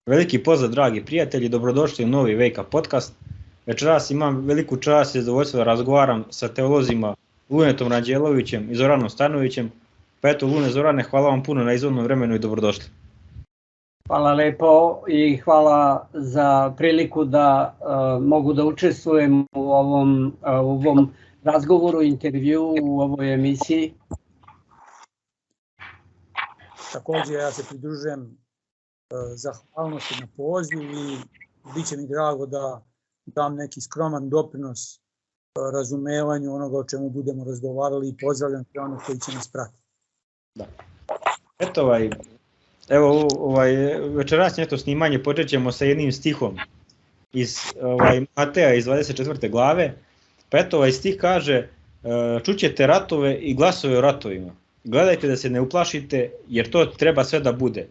Veliki pozdrav, dragi prijatelji, dobrodošli u novi Wake Up podcast. Večeras imam veliku čast i zadovoljstvo da razgovaram sa teolozima Lunetom Ranđelovićem i Zoranom Stanovićem. Pa eto, Lune, Zorane, hvala vam puno na izvodnom vremenu i dobrodošli. Hvala lepo i hvala za priliku da mogu da učestvujem u ovom razgovoru, intervju, u ovoj emisiji. Također ja se pridružujem zahvalnosti na poziv i bit će mi drago da dam neki skroman doprinos razumevanju onoga o čemu budemo razgovarali i pozdravljam sve one koji će nas pratiti. Da. Eto večerašnje snimanje počet ćemo sa jednim stihom iz Mateja iz 24. glave. Pa eto, ovaj stih kaže: čućete ratove i glasove o ratovima. Gledajte da se ne uplašite, jer to treba sve da bude.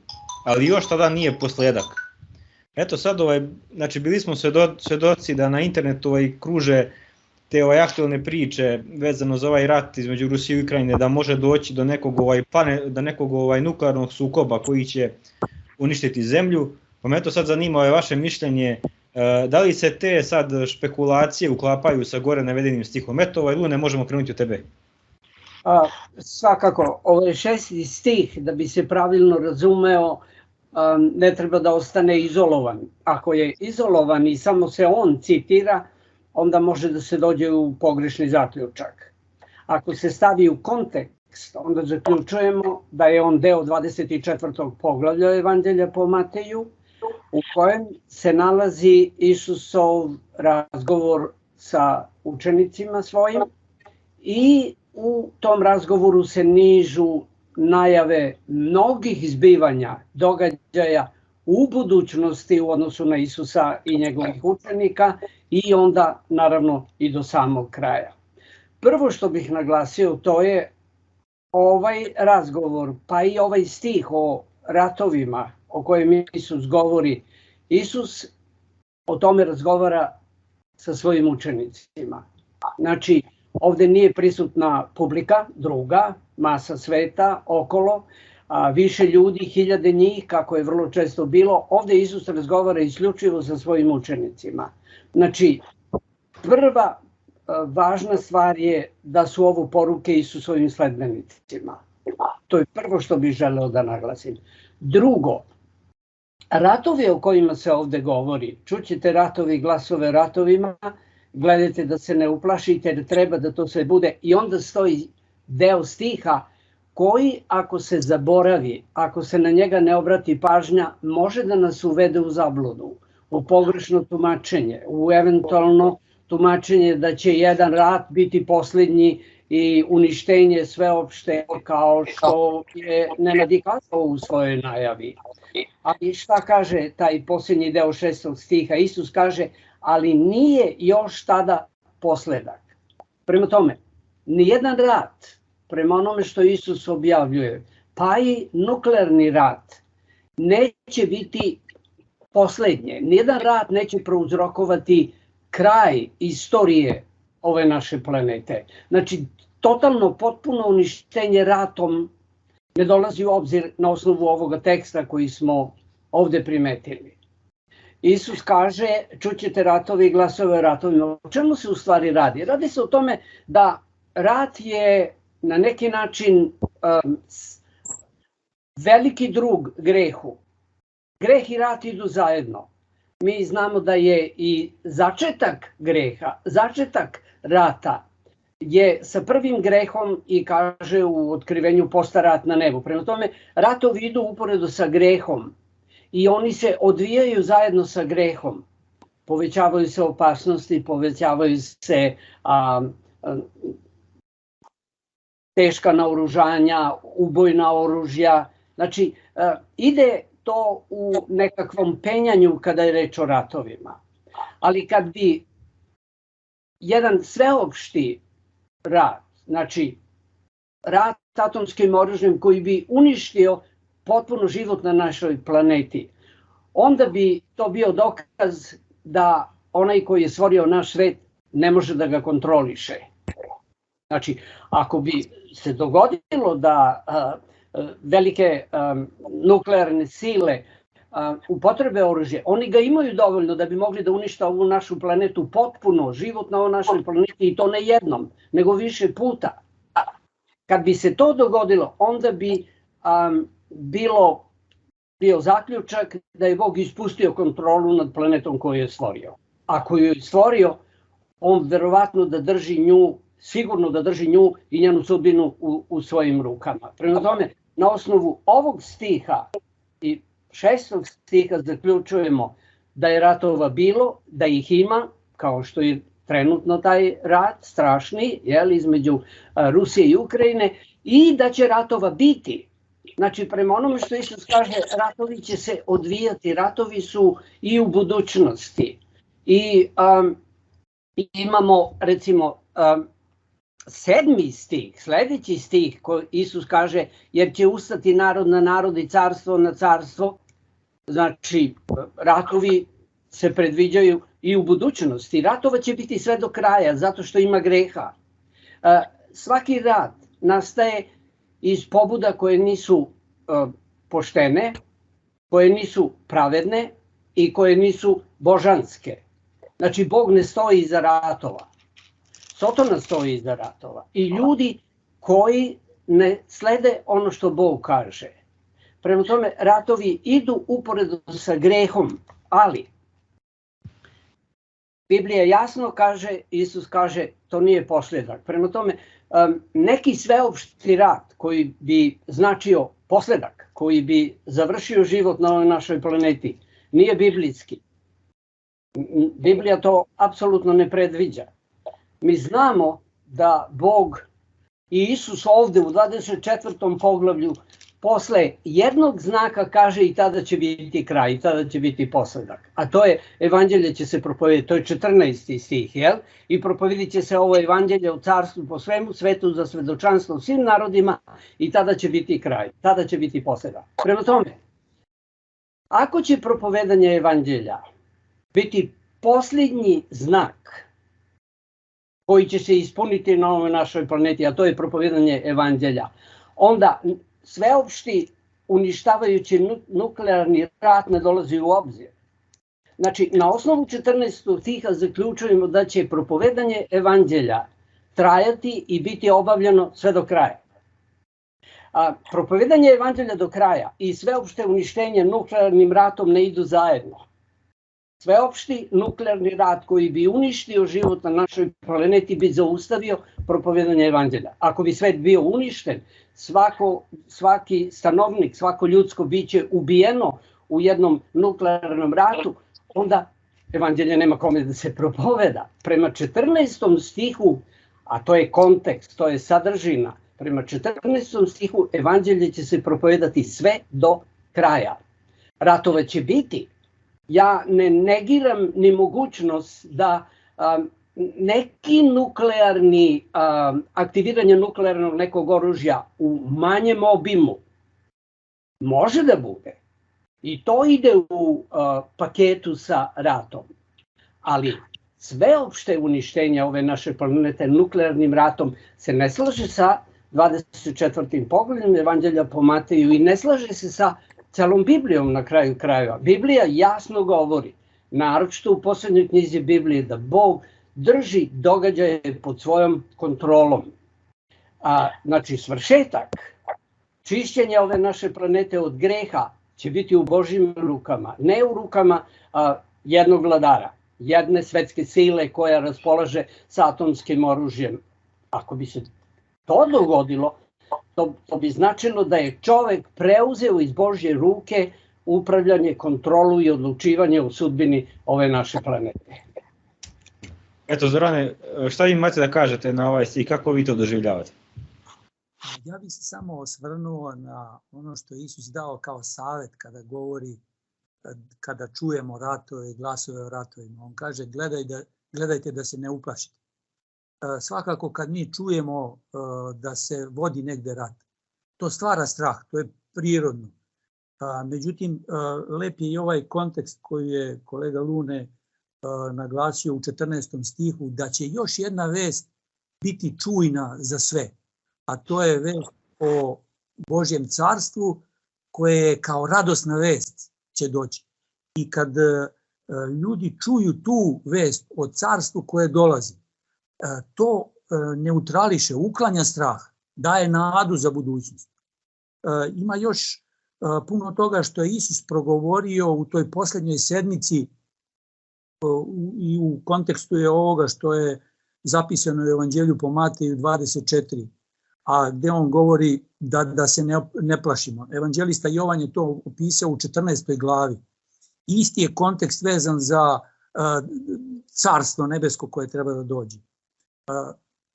Ali još tada nije posledak. Eto sad, znači bili smo svedoci da na internetu kruže te aktualne priče vezano za ovaj rat između Rusije i Ukrajine, da može doći do nekog nuklearnog sukoba koji će uništiti zemlju. Pa me eto sad zanima vaše mišljenje, da li se te sad špekulacije uklapaju sa gore navedenim stihom? Eto, Lune, možemo krenuti od tebe. Svakako, ovaj 6. stih, da bi se pravilno razumeo, ne treba da ostane izolovan. Ako je izolovan i samo se on citira, onda može da se dođe u pogrešni zaključak. Ako se stavi u kontekst, onda zaključujemo da je on deo 24. poglavlja Evanđelja po Mateju, u kojem se nalazi Isusov razgovor sa učenicima svojim i u tom razgovoru se nižu najave mnogih zbivanja, događaja u budućnosti u odnosu na Isusa i njegovih učenika i onda naravno i do samog kraja. Prvo što bih naglasio, to je ovaj razgovor, pa i ovaj stih o ratovima o kojem Isus govori. Isus o tome razgovara sa svojim učenicima. Znači, ovde nije prisutna publika, druga, masa sveta okolo, više ljudi, hiljade njih, kako je vrlo često bilo. Ovde Isus razgovara isključivo sa svojim učenicima. Znači, prva važna stvar je da su ovo poruke Isusovim sledbenicima. To je prvo što bih želeo da naglasim. Drugo, ratovi o kojima se ovde govori, čućete ratovi i glasove ratovima, gledajte da se ne uplašite jer treba da to sve bude. I onda stoji deo stiha koji, ako se zaboravi, ako se na njega ne obrati pažnja, može da nas uvede u zabludu, u pogrešno tumačenje, u eventualno tumačenje da će jedan rat biti posljednji i uništenje sveopšte, kao što je Nenad i kazao u svojoj najavi. Ali šta kaže taj posljednji deo 6. stiha? Isus kaže: ali nije još tada posledak. Prema tome, nijedan rat, prema onome što Isus objavljuje, pa i nuklearni rat, neće biti poslednje. Nijedan rat neće prouzrokovati kraj istorije ove naše planete. Znači, totalno, potpuno uništenje ratom ne dolazi u obzir na osnovu ovoga teksta koji smo ovde primetili. Isus kaže: čućete ratove i glasove o ratovima. O čemu se u stvari radi? Radi se o tome da rat je na neki način veliki drug grehu. Greh i rat idu zajedno. Mi znamo da je i začetak greha, začetak rata je sa prvim grehom i kaže u Otkrivenju postarat na nebu. Prema tome, ratovi idu uporedo sa grehom i oni se odvijaju zajedno sa grehom. Povećavaju se opasnosti, povećavaju se teška naoružanja, ubojna oružja. Znači, ide to u nekakvom penjanju kada je reč o ratovima. Ali kad bi jedan sveopšti rat, znači rat atomskim oružjem koji bi uništio potpuno život na našoj planeti, onda bi to bio dokaz da onaj koji je stvorio naš svet ne može da ga kontroliše. Znači, ako bi se dogodilo da velike nuklearne sile upotrebe oružje. Oni ga imaju dovoljno da bi mogli da unište ovu našu planetu potpuno, život na ovoj našoj planeti, i to ne jednom, nego više puta. Kad bi se to dogodilo, onda bi bio zaključak da je Bog ispustio kontrolu nad planetom koju je stvorio. Ako ju je stvorio, on verovatno da drži nju, sigurno da drži nju i njenu sudbinu u svojim rukama. Prema tome, na osnovu ovog stiha i 6. stiha zaključujemo da je ratova bilo, da ih ima, kao što je trenutno taj rat strašni, između Rusije i Ukrajine, i da će ratova biti. Znači, prema onome što Isus kaže, ratovi će se odvijati, ratovi su i u budućnosti. I imamo, recimo, 7. stih, sledeći stih, koji Isus kaže, jer će ustati narod na narod i carstvo na carstvo. Znači, ratovi se predviđaju i u budućnosti. Ratova će biti sve do kraja, zato što ima greha. Svaki rat nastaje iz pobuda koje nisu poštene, koje nisu pravedne i koje nisu božanske. Znači, Bog ne stoji iza ratova. Sotona stoji iza ratova. I ljudi koji ne slede ono što Bog kaže. Prema tome, ratovi idu uporedo sa grehom, ali Biblija jasno kaže, Isus kaže, to nije posledak. Prema tome, neki sveopšti rat koji bi značio posledak, koji bi završio život na ovoj našoj planeti, nije biblijski. Biblija to apsolutno ne predviđa. Mi znamo da Bog i Isus ovde u 24. poglavlju posle jednog znaka kaže i tada će biti kraj, i tada će biti posledak. A to je, evanđelje će se propovedati, to je 14. stih, jel? I propovedit će se ovo evanđelje o carstvu po svemu svetu za svedočanstvo svim narodima i tada će biti kraj, tada će biti posledak. Prema tome, ako će propovedanje evanđelja biti posljednji znak koji će se ispuniti na ovoj našoj planeti, a to je propovedanje evanđelja, onda sveopšti uništavajući nuklearni rat ne dolazi u obzir. Znači, na osnovu 14. stiha zaključujemo da će propovedanje evanđelja trajati i biti obavljeno sve do kraja. Propovedanje evanđelja do kraja i sveopšte uništenje nuklearnim ratom ne idu zajedno. Sveopšti nuklearni rat koji bi uništio život na našoj planeti bi zaustavio propovedanje evanđelja. Ako bi svet bio uništen, svaki stanovnik, svako ljudsko biće ubijeno u jednom nuklearnom ratu, onda evanđelje nema kome da se propoveda. Prema 14. stihu, a to je kontekst, to je sadržina, prema 14. stihu evanđelje će se propovedati sve do kraja. Ratova će biti. Ja ne negiram ni mogućnost da neki nuklearni, aktiviranje nuklearnog nekog oružja u manjem obimu može da bude. I to ide u paketu sa ratom. Ali sveopšte uništenje ove naše planete nuklearnim ratom se ne slaže sa 24. poglavljem evanđelja po Mateju i ne slaže se sa celom Biblijom na kraju krajeva. Biblija jasno govori, naročito u poslednjoj knjizi Biblije, da Bog drži događaje pod svojom kontrolom. Znači, svršetak, čišćenje ove naše planete od greha će biti u Božjim rukama, ne u rukama jednog vladara, jedne svetske sile koja raspolaže sa atomskim oružjem. Ako bi se to dogodilo, to bi značilo da je čovek preuzeo iz Božje ruke upravljanje, kontrolu i odlučivanje o sudbini ove naše planete. Eto, Zorane, šta vi imate da kažete na ovaj stih, kako vi to doživljavate? Ja bih se samo osvrnuo na ono što je Isus dao kao savjet kada govori, kada čujemo ratove i glasove o ratovima. On kaže, gledajte da se ne uplašite. Svakako kad mi čujemo da se vodi negde rat, to stvara strah, to je prirodno. Međutim, lep je i ovaj kontekst koji je kolega Lune naglasio u 14. stihu, da će još jedna vest biti čujna za sve, a to je vest o Božjem carstvu koje je kao radosna vest će doći. I kad ljudi čuju tu vest o carstvu koje dolazi, to neutrališe, uklanja strah, daje nadu za budućnost. Ima još puno toga što je Isus progovorio u toj posljednjoj sedmici i u kontekstu je ovoga što je zapisano u Evanđelju po Mateju 24, a gde on govori da se ne plašimo. Evanđelista Jovan je to opisao u 14. glavi. Isti je kontekst vezan za carstvo nebesko koje treba da dođe.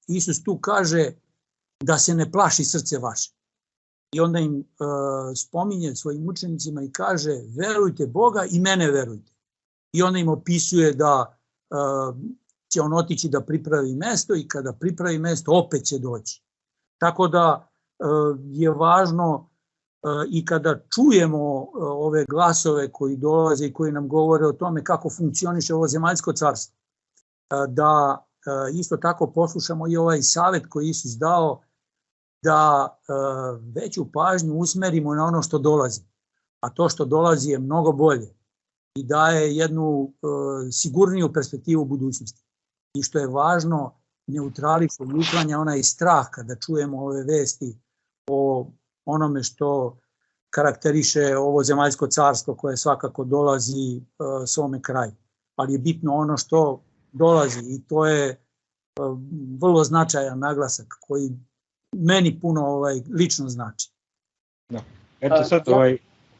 Isus tu kaže da se ne plaši srce vaše. I onda im spominje svojim učenicima i kaže verujte Boga i mene verujte. I onda im opisuje da će on otići da pripravi mesto i kada pripravi mesto opet će doći. Tako da je važno i kada čujemo ove glasove koji dolaze i koji nam govore o tome kako funkcioniše ovo zemaljsko carstvo, da isto tako poslušamo i ovaj savjet koji Isus dao da veću pažnju usmerimo na ono što dolazi. A to što dolazi je mnogo bolje i daje jednu sigurniju perspektivu budućnosti. I što je važno, neutrališe i uklanja onaj strah kada čujemo ove vesti o onome što karakteriše ovo zemaljsko carstvo koje svakako dolazi svome kraju. Ali je bitno ono što dolazi i to je vrlo značajan naglasak koji meni puno lično znači. Da. Eto sad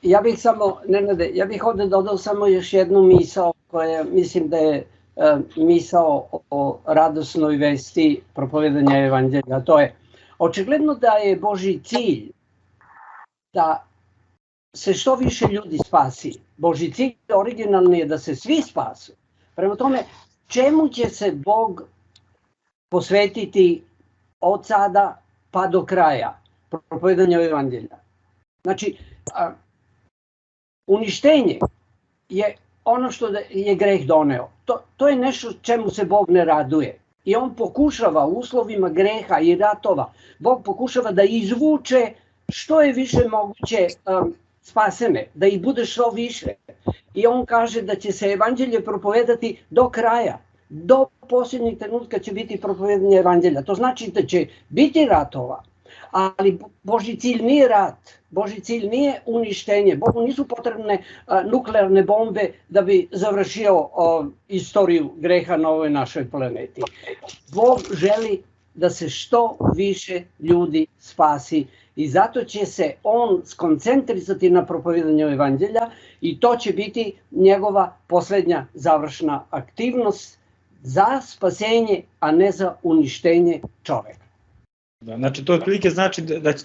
Ja bih samo, Nenade, ja bih ovdje dodao samo još jednu misao koja mislim da je misao o radosnoj vesti propovedanja evanđelja. To je očigledno da je Božji cilj da se što više ljudi spasi. Božji cilj originalni je da se svi spasu. Prema tome, čemu će se Bog posvetiti od sada pa do kraja propovedanja evanđelja? Znači, uništenje je ono što je greh doneo. To je nešto čemu se Bog ne raduje. I on pokušava u uslovima greha i ratova, Bog pokušava da izvuče što je više moguće spasene, da ih bude što više. I on kaže da će se evanđelje propovedati do kraja. Do posljednjeg trenutka će biti propovedanje evanđelja. To znači da će biti ratova, ali Božji cilj nije rat. Božji cilj nije uništenje. Bogu nisu potrebne nuklearne bombe da bi završio istoriju greha na ovoj našoj planeti. Bog želi da se što više ljudi spasi i zato će se on skoncentrisati na propovedanje evanđelja i to će biti njegova posljednja završna aktivnost za spasenje, a ne za uništenje čoveka. Da, znači to otprilike znači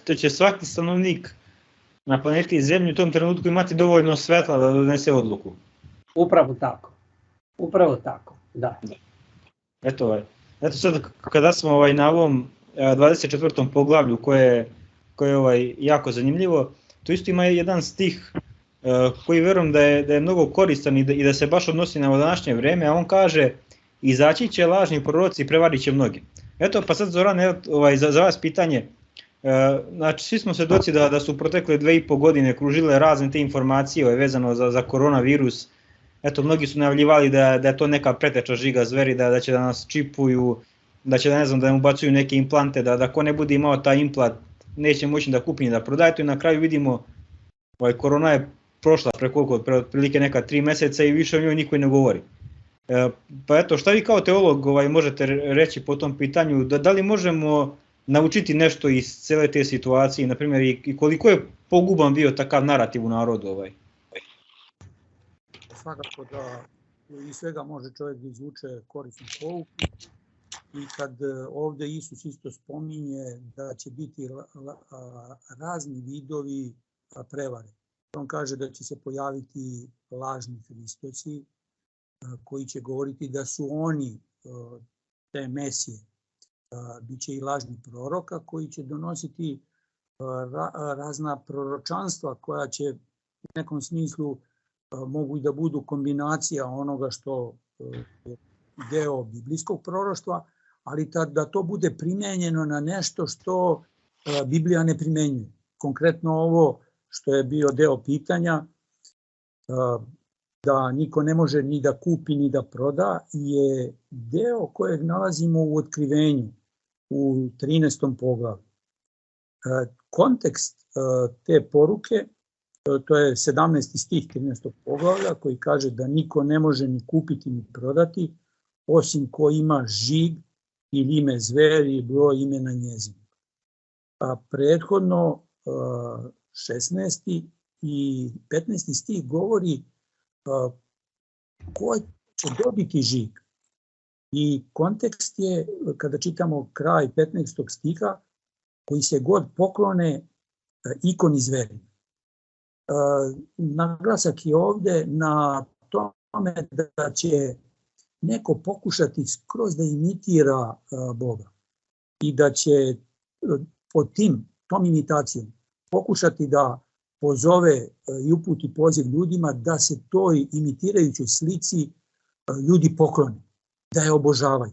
da će svaki stanovnik na planeti Zemlji u tom trenutku imati dovoljno svetla da donese odluku. Upravo tako. Upravo tako, da. Eto sad kada smo na ovom 24. poglavlju koje je jako zanimljivo, tu isto ima jedan stih koji verujem da je mnogo koristan i da se baš odnosi na današnje vreme, a on kaže izaći će lažni proroci i prevarit će mnogi. Eto pa sad Zoran, za vas pitanje, znači svi smo svedoci da su protekle 2,5 godine kružile razne te informacije vezano za koronavirus. Eto, mnogi su najavljivali da je to neka preteča žiga zveri, da će da nas čipuju, da će da nam ubacuju neke implante, da ko ne bude imao taj implant neće moći da kupi ni da prodaje to i na kraju vidimo korona je prošla pre otprilike neka 3 meseca i više o njoj niko ne govori. Pa eto, šta vi kao teolog možete reći po tom pitanju, da li možemo naučiti nešto iz cele te situacije, na primjer i koliko je poguban bio takav narativ u narodu? Svakako da iz svega može čovjek da izvuče korisnu pouku i kad ovdje Isus isto spominje da će biti razni vidovi prevare. On kaže da će se pojaviti lažni hristoci koji će govoriti da su oni te mesije. Biće i lažni proroka koji će donositi razna proročanstva koja će u nekom smislu mogu i da budu kombinacija onoga što je deo biblijskog proroštva, ali da to bude primenjeno na nešto što Biblija ne primenjuje. Konkretno ovo što je bio deo pitanja, da niko ne može ni da kupi ni da proda, je deo kojeg nalazimo u Otkrivenju u 13. poglavlju. Kontekst te poruke, to je 17. stih 13. poglavlja, koji kaže da niko ne može ni kupiti ni prodati, osim ko ima žig ili ime zveri i broj imena njezina. Prethodno 16. i 15. stih govori ko će dobiti žig. I kontekst je, kada čitamo kraj 15. stiha, koji se god poklone ikoni zveri. Naglasak je ovde na tome da će neko pokušati skroz da imitira Boga i da će pod tom imitacijom pokušati da pozove i uputi poziv ljudima da se toj imitirajućoj slici ljudi poklone, da je obožavaju.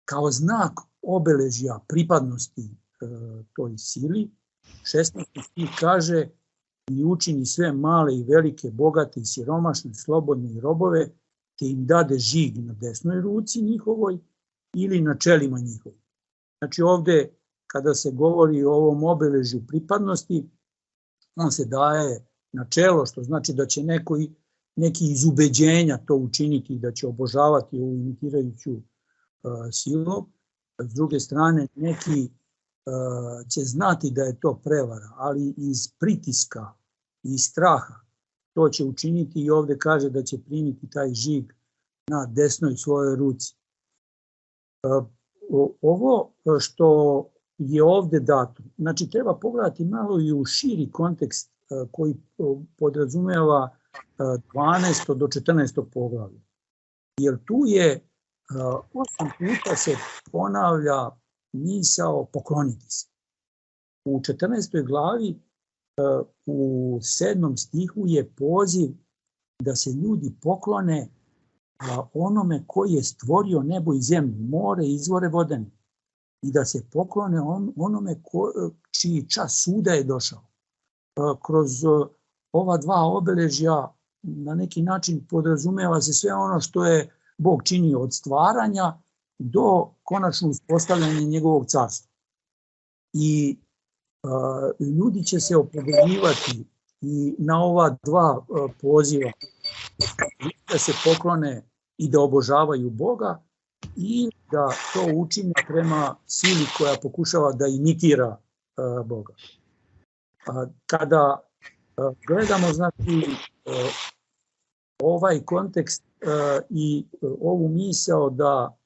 Kao znak obeležja pripadnosti toj sili, 16. stih kaže i učini sve male i velike, bogate i siromašne, slobodne i robove, te im dade žig na desnoj ruci njihovoj ili na čelima njihovoj. Znači ovde, kada se govori o ovom obeležju pripadnosti, on se daje na čelo, što znači da će neki iz ubeđenja to učiniti i da će obožavati ovu imitirajuću silu. S druge strane, neki će znati da je to prevara, ali iz pritiska i straha to će učiniti i ovde kaže da će primiti taj žig na desnoj svojoj ruci. Ovo što je ovde dato, znači treba pogledati malo i u širi kontekst koji podrazumeva 12. do 14. poglavlje. Jer tu je 8 puta se ponavlja misao pokloniti se. U 14. glavi u 7. stihu je poziv da se ljudi poklone onome koji je stvorio nebo i zemlju, more i izvore vodene, i da se poklone onome čiji čas suda je došao. Kroz ova dva obeležja na neki način podrazumeva se sve ono što je Bog činio od stvaranja do konačno uspostavljanja njegovog carstva. I ljudi će se opredeljivati i na ova dva poziva da se poklone i da obožavaju Boga i da to učine prema sili koja pokušava da imitira Boga. Kada gledamo znači ovaj kontekst i ovu misao da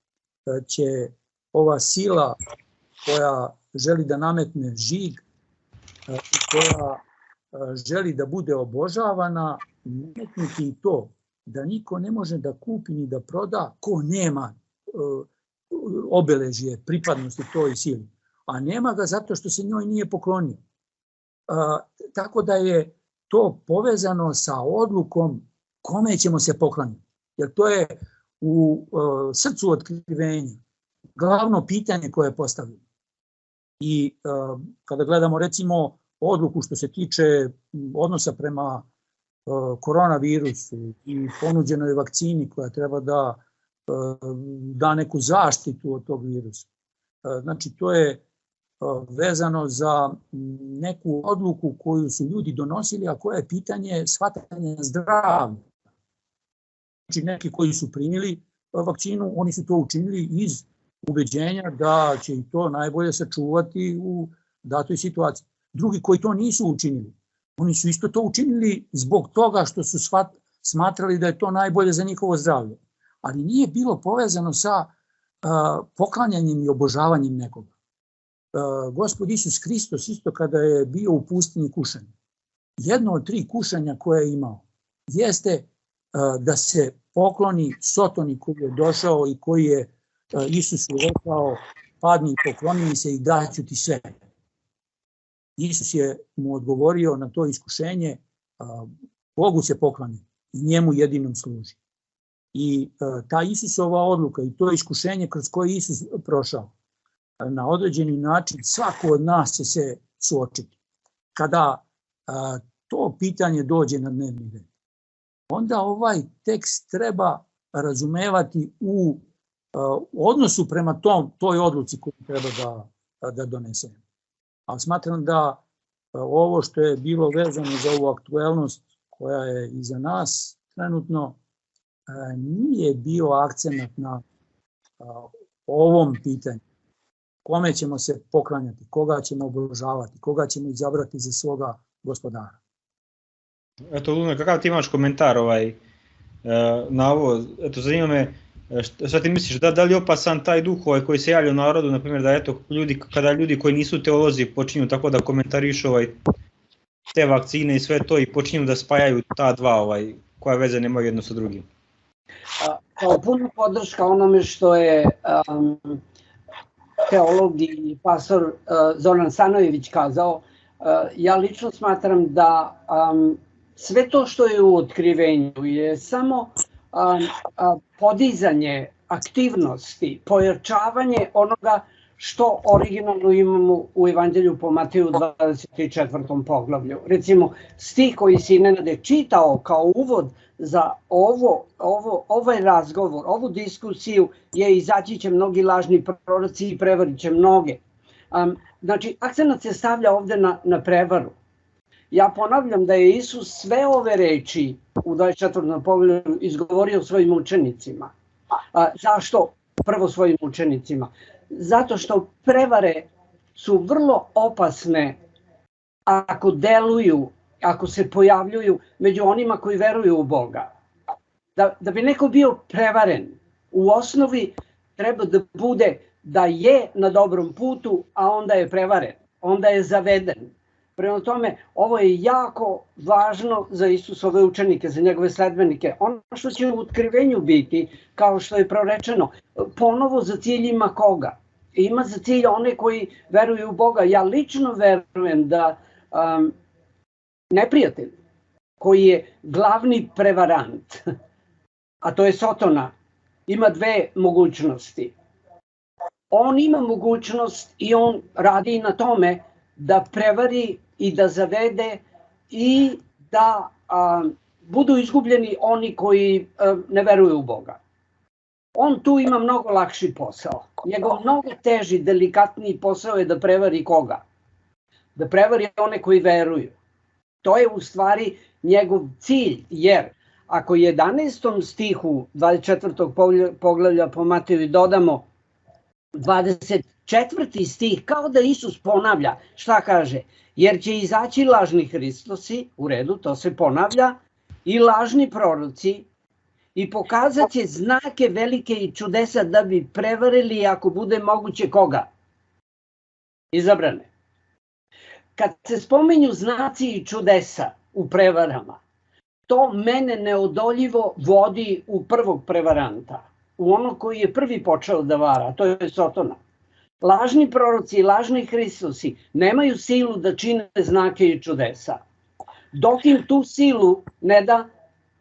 će ova sila koja želi da nametne žig i koja želi da bude obožavana, nametnuti i to da niko ne može da kupi ni da proda ko nema obeležje pripadnosti toj sili, a nema ga zato što se njoj nije poklonio. Tako da je to povezano sa odlukom kome ćemo se pokloniti. Jer to je u srcu otkrivenja glavno pitanje koje je postavljeno. I kada gledamo recimo odluku što se tiče odnosa prema koronavirusu i ponuđenoj vakcini koja treba da neku zaštitu od tog virusa. Znači to je vezano za neku odluku koju su ljudi donosili, a koja je pitanje shvatanja zdravlja. Znači neki koji su primili vakcinu, oni su to učinili iz ubeđenja da će i to najbolje sačuvati u datoj situaciji. Drugi koji to nisu učinili, oni su isto to učinili zbog toga što su smatrali da je to najbolje za njihovo zdravlje. Ali nije bilo povezano sa poklanjanjem i obožavanjem nekoga. Gospod Isus Hristos isto kada je bio u pustinji kušanja, jedno od 3 kušanja koje je imao jeste da se pokloni Sotoni koji je došao i koji je Isusu rekao padni i pokloni mi se i daću ti sve. Isus je mu odgovorio na to iskušenje, Bogu se pokloni i njemu jedinom služi. I ta Isusova odluka i to iskušenje kroz koje Isus prošao, na određeni način svako od nas će se suočiti. Kada to pitanje dođe na dnevni red, onda ovaj tekst treba razumevati u odnosu prema toj odluci koju treba da donesemo. Ali smatram da ovo što je bilo vezano za ovu aktuelnost koja je iza nas trenutno, nije bio akcenat na ovom pitanju. Kome ćemo se poklanjati, koga ćemo obožavati, koga ćemo izabrati za svoga gospodara. Eto, Luna, kakav ti imaš komentar na ovo? Eto, zanima me, šta ti misliš, da li je opasan taj duh koji se javlja u narodu, na primjer, da eto, kada ljudi koji nisu teolozi počinju tako da komentarišu te vakcine i sve to i počinju da spajaju ta dva koja veze nemaju jedno sa drugim? Kao puno podrška onome što je teolog i pastor Zoran Stanojević kazao, ja lično smatram da sve to što je u otkrivenju je samo podizanje aktivnosti, pojačavanje onoga što originalno imamo u Evanđelju po Mateju 24. poglavlju. Recimo, stih koji si Nenade čitao kao uvod za ovaj razgovor, ovu diskusiju je izaći će mnogi lažni proroci i prevarit će mnoge. Znači, akcenat se stavlja ovde na prevaru. Ja ponavljam da je Isus sve ove reči u 24. poglavlju izgovorio svojim učenicima. Zašto? Prvo svojim učenicima. Zato što prevare su vrlo opasne ako deluju, ako se pojavljuju među onima koji veruju u Boga. Da bi neko bio prevaren, u osnovi treba da bude da je na dobrom putu, a onda je prevaren, onda je zaveden. Prema tome, ovo je jako važno za Isusove učenike, za njegove sledbenike. Ono što će u otkrivenju biti, kao što je prorečeno, ponovo za cilj ima koga? Ima za cilj one koji veruju u Boga. Ja lično verujem da neprijatelj, koji je glavni prevarant, a to je Sotona, ima dve mogućnosti. On ima mogućnost i on radi na tome da prevari i da zavede i da budu izgubljeni oni koji ne veruju u Boga. On tu ima mnogo lakši posao. Njegov mnogo teži, delikatniji posao je da prevari koga? Da prevari one koji veruju. To je u stvari njegov cilj, jer ako 11. stihu 24. poglavlja po Mateju dodamo 24. stih, kao da Isus ponavlja, šta kaže? Jer će izaći lažni Hristosi, u redu, to se ponavlja, i lažni proroci, i pokazat će znake velike i čudesa da bi prevarili, ako bude moguće, koga? Izabrane. Kad se spominju znaci i čudesa u prevarama, to mene neodoljivo vodi u prvog prevaranta, u ono koji je prvi počeo da vara, to je Sotona. Lažni proroci i lažni Hristosi nemaju silu da čine znake i čudesa, dok im tu silu ne da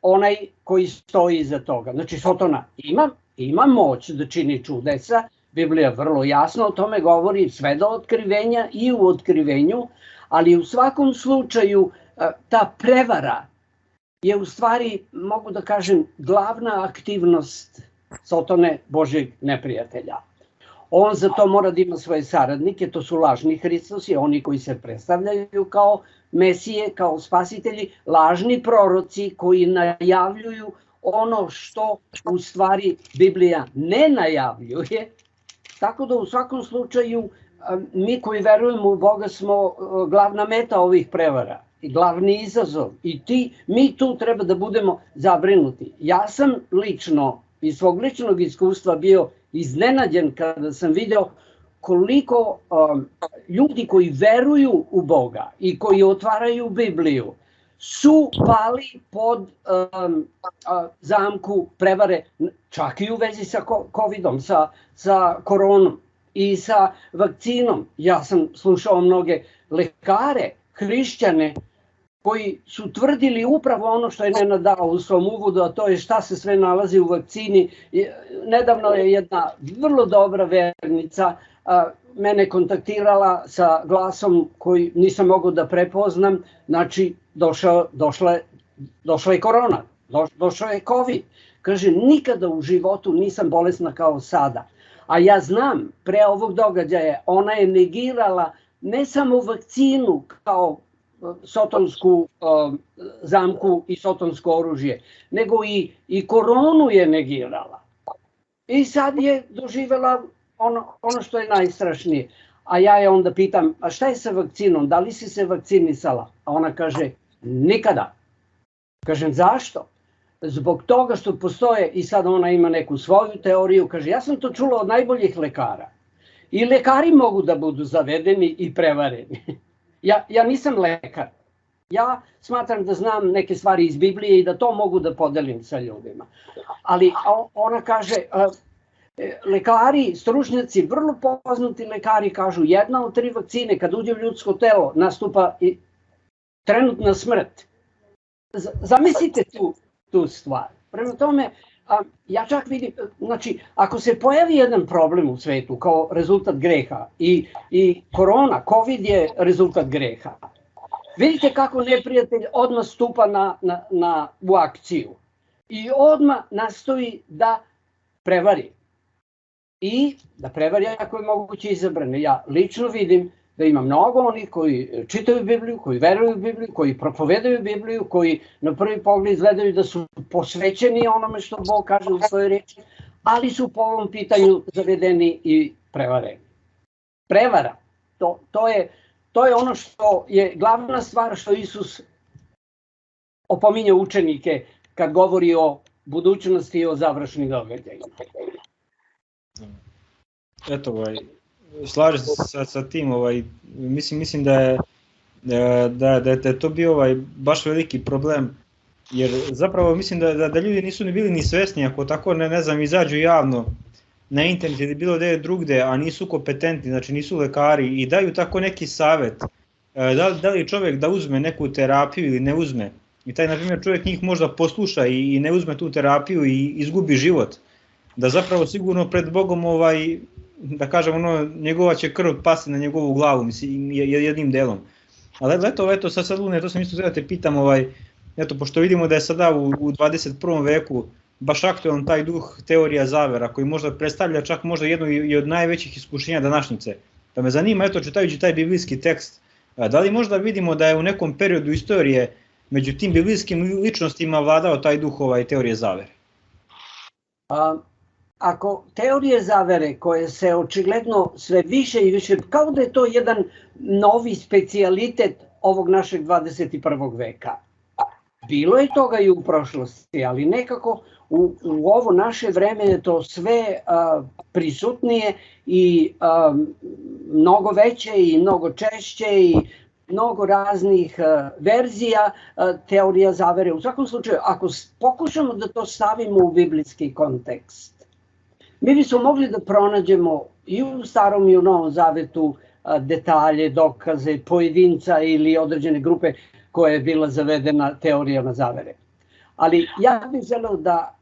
onaj koji stoji iza toga. Znači, Sotona ima moć da čini čudesa, Biblija vrlo jasno o tome govori sve do otkrivenja i u otkrivenju, ali u svakom slučaju ta prevara je u stvari, mogu da kažem, glavna aktivnost Sotone, Božjeg neprijatelja. On za to mora da ima svoje saradnike, to su lažni Hristosi, oni koji se predstavljaju kao Mesije, kao spasitelji, lažni proroci koji najavljuju ono što u stvari Biblija ne najavljuje. Tako da u svakom slučaju mi koji verujemo u Boga smo glavna meta ovih prevara i glavni izazov. I mi tu treba da budemo zabrinuti. Ja sam lično, iz svog ličnog iskustva bio iznenađen kada sam video koliko ljudi koji veruju u Boga i koji otvaraju Bibliju su pali pod zamku prevare, čak i u vezi sa covidom, sa koronom i sa vakcinom. Ja sam slušao mnoge lekare, hrišćane, koji su tvrdili upravo ono što je Nenad dao u svom uvodu, a to je šta se sve nalazi u vakcini. Nedavno je jedna vrlo dobra vernica mene kontaktirala sa glasom koji nisam mogao da prepoznam, znači došla je korona. došao je COVID. Kaže, nikada u životu nisam bolesna kao sada. A ja znam, pre ovog događaja, ona je negirala ne samo vakcinu kao sotonsku zamku i sotonsko oružje, nego i koronu je negirala. I sad je doživjela ono što je najstrašnije. A ja je onda pitam, a šta je sa vakcinom, da li si se vakcinisala? A ona kaže, nikada. Kažem, zašto? Zbog toga što postoje, i sad ona ima neku svoju teoriju, kaže, ja sam to čula od najboljih lekara. I lekari mogu da budu zavedeni i prevareni. Ja nisam lekar. Ja smatram da znam neke stvari iz Biblije i da to mogu da podelim sa ljudima. Ali ona kaže, lekari, stručnjaci, vrlo poznati lekari kažu, jedna od 3 vakcine kad uđe u ljudsko telo nastupa i trenutna smrt. Zamislite tu stvar. Prema tome, ja čak vidim, znači, ako se pojavi jedan problem u svetu kao rezultat greha i korona, COVID je rezultat greha, vidite kako neprijatelj odmah stupa u akciju i odmah nastoji da prevari. I da prevari ako je moguće izabrane. Ja lično vidim da ima mnogo onih koji čitaju Bibliju, koji veruju u Bibliju, koji propovedaju Bibliju, koji na prvi pogled izgledaju da su posvećeni onome što Bog kaže u svojoj reči, ali su po ovom pitanju zavedeni i prevareni. Prevara, to je ono što je glavna stvar što Isus opominje učenike kad govori o budućnosti i o završnim događajima. Eto, slažem se sa tim, mislim da je to bio baš veliki problem, jer zapravo mislim da ljudi nisu ni bili ni svesni, ako tako ne znam, izađu javno na internet ili bilo gde drugde, a nisu kompetentni, znači nisu lekari i daju tako neki savjet, da li čovjek da uzme neku terapiju ili ne uzme, i taj na primjer čovjek njih možda posluša i ne uzme tu terapiju i izgubi život, da zapravo sigurno pred Bogom da kažem, njegova će krv pasti na njegovu glavu, mislim, jednim delom. Ali eto, sad Lune, to sam isto da te pitam, eto, pošto vidimo da je sada u 21. veku baš aktualan taj duh teorija zavera, koji možda predstavlja čak možda jedno i od najvećih iskušenja današnjice. Pa me zanima, eto, čitajući taj biblijski tekst, da li možda vidimo da je u nekom periodu istorije među tim biblijskim ličnostima vladao taj duh teorije zavere? Ako teorije zavere koje se očigledno sve više i više, kao da je to jedan novi specijalitet ovog našeg 21. veka. Bilo je toga i u prošlosti, ali nekako u ovo naše vreme je to sve prisutnije i mnogo veće i mnogo češće i mnogo raznih verzija teorija zavere. U svakom slučaju, ako pokušamo da to stavimo u biblijski kontekst, mi bismo mogli da pronađemo i u Starom i u Novom Zavetu detalje, dokaze, pojedinca ili određene grupe koja je bila zavedena teorijama zavere. Ali ja bih želeo da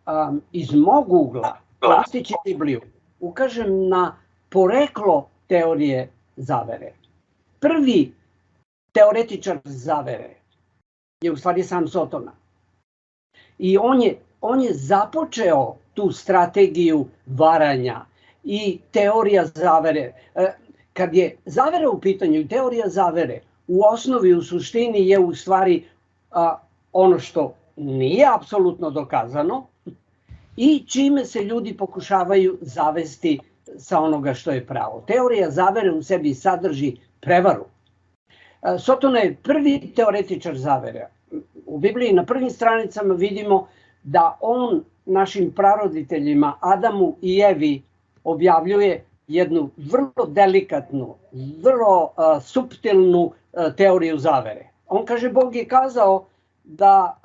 iz mog ugla, koristeći Bibliju, ukažem na poreklo teorije zavere. Prvi teoretičar zavere je u stvari sam Sotona. I on je započeo tu strategiju varanja i teorija zavere. Kad je zavera u pitanju i teorija zavere, u osnovi, u suštini je u stvari ono što nije apsolutno dokazano i čime se ljudi pokušavaju zavesti sa onoga što je pravo. Teorija zavere u sebi sadrži prevaru. Sotona je prvi teoretičar zavere. U Bibliji na prvim stranicama vidimo da on našim praroditeljima, Adamu i Evi, objavljuje jednu vrlo delikatnu, vrlo suptilnu teoriju zavere. On kaže, Bog je kazao da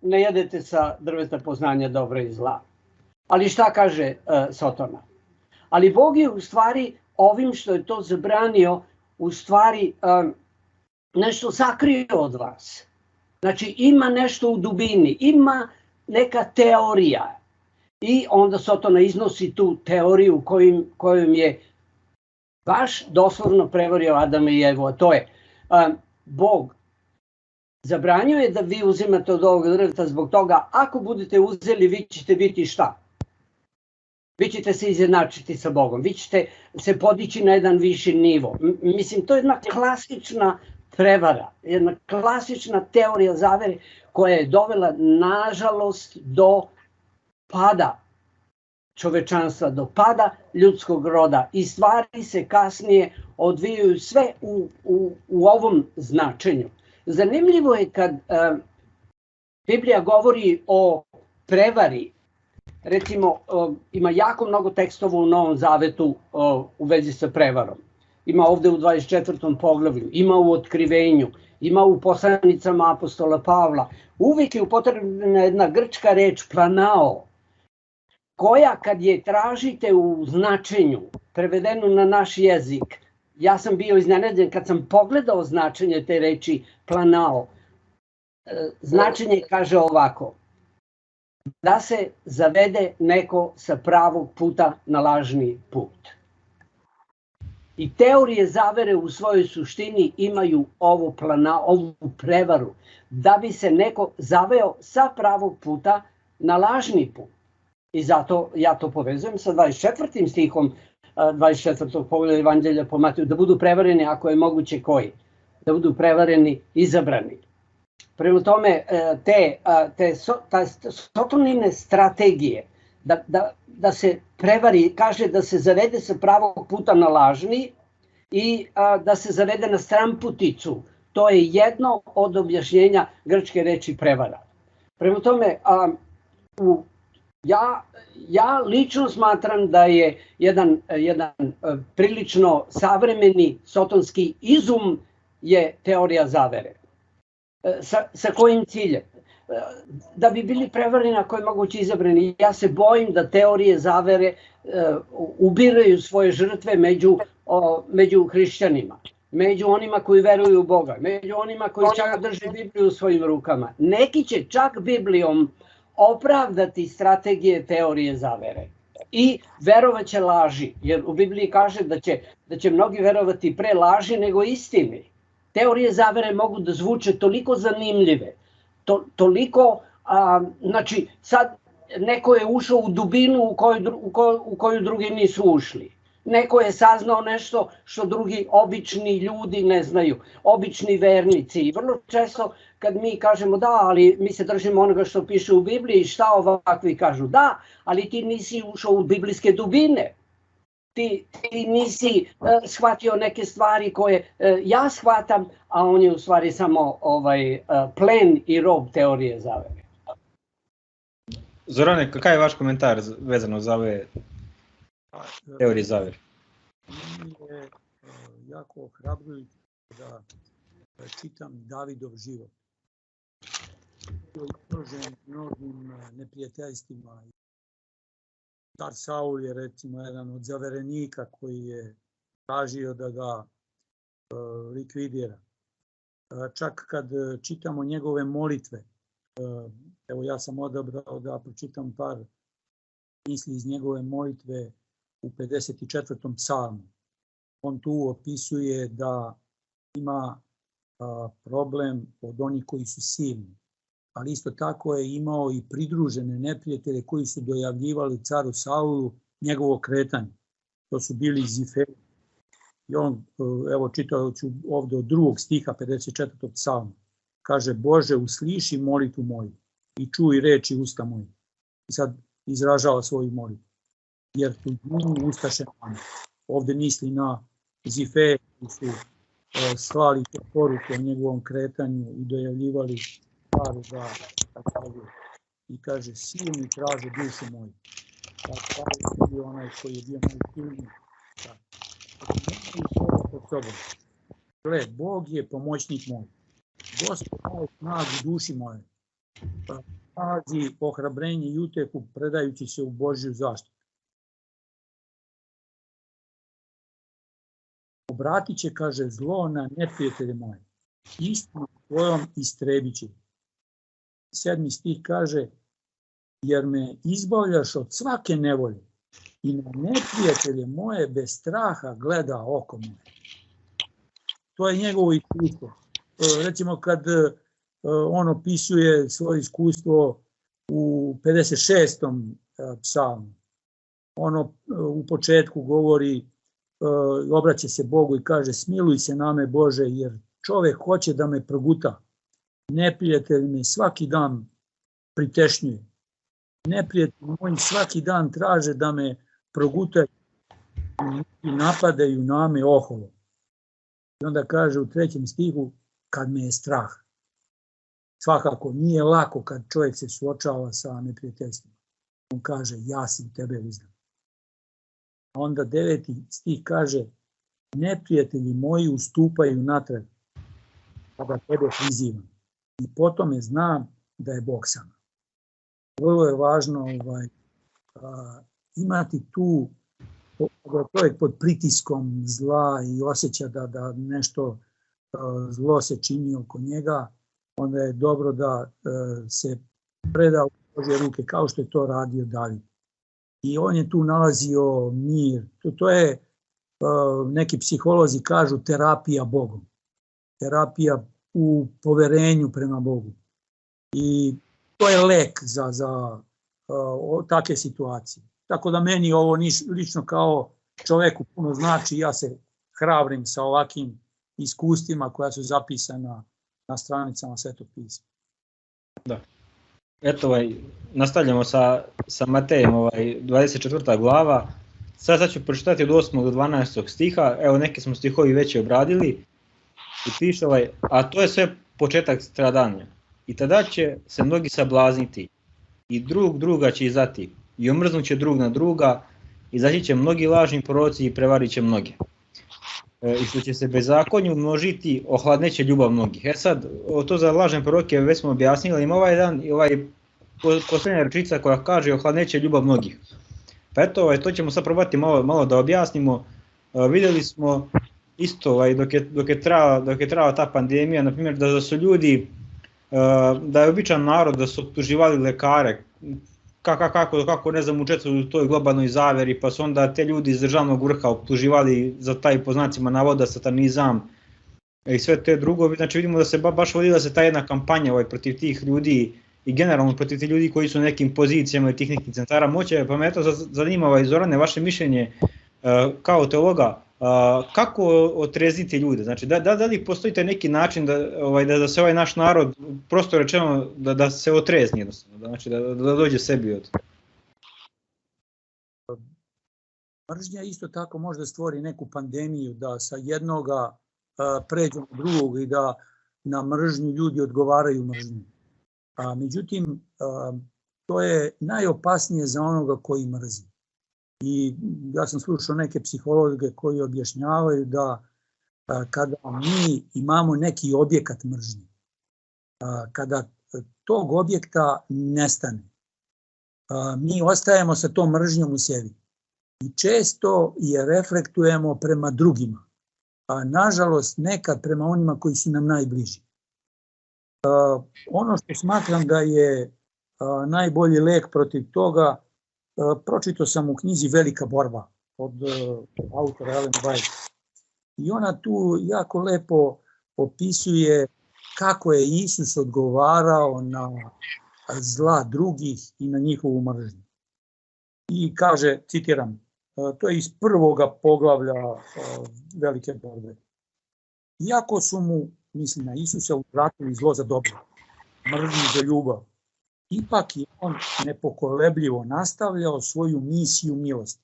ne jedete sa drveta poznanja dobra i zla. Ali šta kaže Sotona? Ali Bog je u stvari ovim što je to zabranio, u stvari nešto sakrio od vas. Znači ima nešto u dubini, ima neka teorija. I onda Sotona iznosi tu teoriju kojom je baš doslovno prevario Adama i Evu. A to je, Bog zabranjuje da vi uzimate od ovog drveta zbog toga, ako budete uzeli, vi ćete biti šta? Vi ćete se izjednačiti sa Bogom, vi ćete se podići na jedan viši nivo. Mislim, to je jedna klasična prevara, jedna klasična teorija zavere koja je dovela, nažalost, do pada čovečanstva, do pada ljudskog roda. I stvari se kasnije odvijaju sve u ovom značenju. Zanimljivo je kad Biblija govori o prevari. Recimo, ima jako mnogo tekstova u Novom Zavetu u vezi sa prevarom. Ima ovde u 24. poglavlju, ima u Otkrivenju, ima u poslanicama apostola Pavla. Uvijek je upotrebljena jedna grčka reč planao, koja kad je tražite u značenju, prevedenu na naš jezik, ja sam bio iznenađen kad sam pogledao značenje te reči planao. Značenje kaže ovako: da se zavede neko sa pravog puta na lažni put. I teorije zavere u svojoj suštini imaju ovu prevaru, da bi se neko zaveo sa pravog puta na lažni put. I zato ja to povezujem sa 24. stihom 24. poglavlja Evanđelja po Mateju, da budu prevareni, ako je moguće koji, da budu prevareni izabrani. Prema tome, te Sotonine strategije, da se prevari, kaže da se zavede sa pravog puta na lažni i da se zavede na stranputicu, to je jedno od objašnjenja grčke reči prevara. Prema tome, ja lično smatram da je jedan prilično savremeni sotonski izum je teorija zavere. Sa kojim ciljem? Da bi bili prevareni ako je moguće izabrani. Ja se bojim da teorije zavere ubiraju svoje žrtve među hrišćanima, među onima koji veruju u Boga, među onima koji čak drže Bibliju u svojim rukama. Neki će čak Biblijom opravdati strategije teorije zavere i verovaće laži, jer u Bibliji kaže da će mnogi verovati pre laži nego istini. Teorije zavere mogu da zvuče toliko zanimljive, toliko, znači sad neko je ušao u dubinu u koju drugi nisu ušli. Neko je saznao nešto što drugi obični ljudi ne znaju, obični vernici. I vrlo često kad mi kažemo da, ali mi se držimo onoga što piše u Bibliji, šta ovakvi kažu? Da, ali ti nisi ušao u biblijske dubine. Ti nisi shvatio neke stvari koje ja shvatam, a on je u stvari samo plen i rob teorije zavere. Zorane, kakav je vaš komentar vezano za ove teorije zavere? Meni je jako ohrabrujuće da čitam Davidov život. Bio je izložen mnogim neprijateljstvima. Car Saul je recimo jedan od zaverenika koji je tražio da ga likvidira. Čak kad čitamo njegove molitve, evo ja sam odabrao da pročitam par misli iz njegove molitve u 54. psalmu. On tu opisuje da ima problem od onih koji su silni, ali isto tako je imao i pridružene neprijatelje koji su dojavljivali caru Saulu njegovo kretanje. To su bili Ziferi. I on, evo čitao ću ovdje od 2. stiha 54. psalma, kaže: Bože, usliši molitvu moju i čuj reči usta moje. I sad izražava svoju molitvu. Jer tuđinu ustaše mane. Ovdje misli na Ziferi koji su slali te poruke o njegovom kretanju i dojavljivali stvari za tako. I kaže: silni traže dušu moju. Tako je bio onaj koji je bio najsilniji. Gle, Bog je pomoćnik moj. Gospod daje snagu duši moje. Pazi ohrabrenje i utehu predajući se u Božju zaštitu. Obratit će, kaže, zlo na neprijatelje moje. Istinu tvojom istrebit će. 7. stih kaže: jer me izbavljaš od svake nevolje i na neprijatelje moje bez straha gleda oko moje. To je njegovo iskustvo. Recimo kad on opisuje svoje iskustvo u 56. psalmu. Ono u početku govori, obraća se Bogu i kaže: smiluj se na me, Bože, jer čovek hoće da me proguta. Neprijatelj me svaki dan pritešnjuje. Neprijatelji moji svaki dan traže da me progutaju i napadaju na me oholo. I onda kaže u 3. stihu: kad me je strah. Svakako nije lako kad čovjek se suočava sa neprijateljstvom. On kaže: ja sam tebe uzdam. A onda 9. stih kaže: neprijatelji moji ustupaju natrag kada tebe prizivam. I potom znam da je Bog sa mnom. Vrlo je važno imati tu, da čovjek pod pritiskom zla i osjeća da nešto zlo se čini oko njega, onda je dobro da se preda u Božje ruke, kao što je to radio David. I on je tu nalazio mir. To je, neki psiholozi kažu, terapija Bogom. Terapija u poverenju prema Bogu. I to je lek za takve situacije. Tako da meni ovo lično kao čoveku puno znači. Ja se hrabrim sa ovakvim iskustvima koja su zapisana na stranicama Svetog pisma. Da. Eto, nastavljamo sa Matejem, 24. glava. Sad ću pročitati od 8. do 12. stiha. Evo, neki smo stihovi već obradili. I piše a to je sve početak stradanja. I tada će se mnogi sablazniti, i drug druga će izdati, i omrznut će drug na druga, izaći će mnogi lažni proroci i prevarit će mnoge. I što će se bezakonju množiti, ohladneće ljubav mnogih. Sad, to za lažne proroke već smo objasnili, ima ovaj dan i posljednja rečica koja kaže ohladneće ljubav mnogih. Pa eto, to ćemo sad probati malo da objasnimo. Vidjeli smo isto, dok je trajala ta pandemija, na primjer, da su ljudi, da je običan narod, da su optuživali lekare, kako ne znam, učestvovali u toj globalnoj zaveri, pa su onda te ljudi iz državnog vrha optuživali za taj, po znacima navoda, satanizam i sve te drugo. Znači vidimo da se baš vodila se ta jedna kampanja protiv tih ljudi i generalno protiv tih ljudi koji su u nekim pozicijama i tih nekih centara moći. Pa me eto zanima, Zorane, vaše mišljenje kao teologa, kako otrezniti ljude? Znači, da li postoji neki način da se ovaj naš narod, prosto rečeno, da se otrezni jednostavno, znači da dođe sebi od... Mržnja isto tako može da stvori neku pandemiju, da sa jednoga pređe na drugog i da na mržnju ljudi odgovaraju mržnju. Međutim, to je najopasnije za onoga koji mrzi. I ja sam slušao neke psihologe koji objašnjavaju da kada mi imamo neki objekat mržnje, kada tog objekta nestane, mi ostajemo sa tom mržnjom u sebi i često je reflektujemo prema drugima, a nažalost nekad prema onima koji su nam najbliži. Ono što smatram da je najbolji lek protiv toga, pročitao sam u knjizi Velika borba od autora Ellen White. I ona tu jako lepo opisuje kako je Isus odgovarao na zla drugih i na njihovu mržnju. I kaže, citiram, to je iz 1. poglavlja Velike borbe. Iako su mu, mislim na Isusa, uzvratili zlo za dobro, mržnju za ljubav, ipak je on nepokolebljivo nastavljao svoju misiju milosti.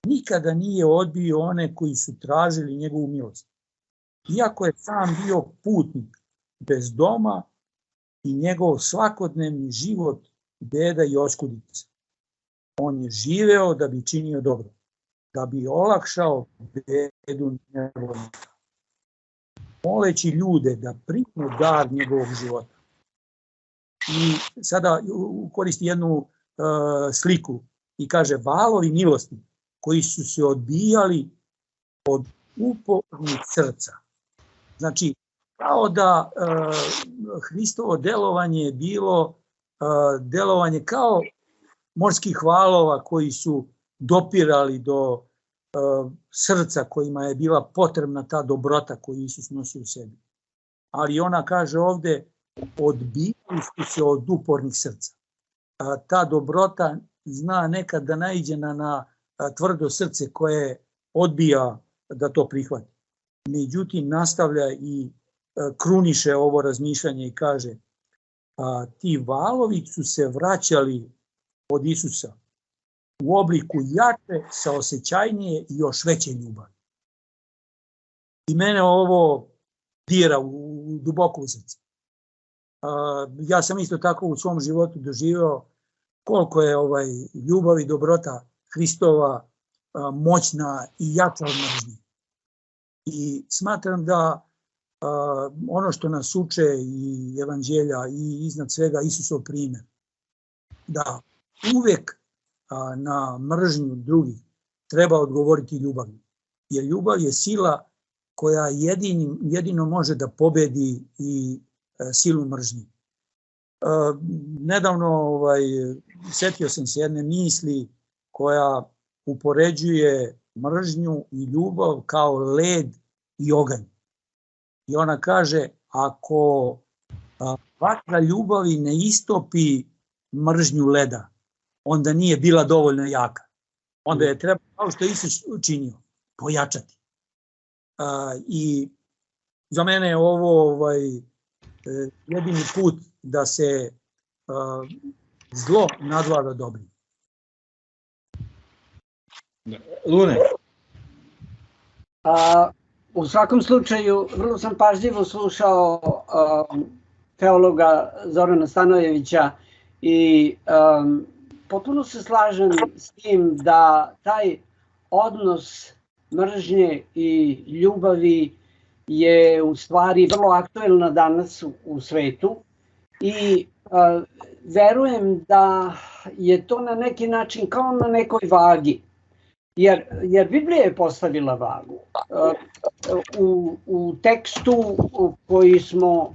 Nikada nije odbio one koji su tražili njegovu milost. Iako je sam bio putnik bez doma i njegov svakodnevni život beda i oskudica. On je živeo da bi činio dobro, da bi olakšao bedu nevjernika, moleći ljude da prime dar njegovog života. I sada koristi jednu sliku i kaže: valovi milosti koji su se odbijali od upornih srca. Znači, kao da Hristovo delovanje je bilo delovanje kao morskih valova koji su dopirali do srca kojima je bila potrebna ta dobrota koju Isus nosi u sebi. Ali ona kaže ovde, odbijali su se od upornih srca. Ta dobrota zna nekad da naiđe na tvrdo srce koje odbija da to prihvati. Međutim, nastavlja i kruniše ovo razmišljanje i kaže: ti valovi su se vraćali od Isusa u obliku jače, saosećajnije i još veće ljubavi. I mene ovo dira duboko u srce. Ja sam isto tako u svom životu doživio koliko je ljubav i dobrota Hristova moćna i jača od mržnje. I smatram da ono što nas uče i evanđelja i iznad svega Isusov primjer, da uvek na mržnju drugih treba odgovoriti ljubavlju. Jer ljubav je sila koja jedino može da pobedi i silu mržnje. Nedavno setio sam se jedne misli koja upoređuje mržnju i ljubav kao led i oganj. I ona kaže: ako vatra ljubavi ne istopi mržnju leda, onda nije bila dovoljno jaka. Onda je treba, kao što je Isus učinio, pojačati. I za mene je ovo jedini put da se zlo nadvlada dobrim. Lune? U svakom slučaju, vrlo sam pažljivo slušao teologa Zorana Stanojevića i potpuno se slažem s tim da taj odnos mržnje i ljubavi je u stvari vrlo aktuelna danas u svetu i verujem da je to na neki način kao na nekoj vagi. Jer Biblija je postavila vagu. U tekstu koji smo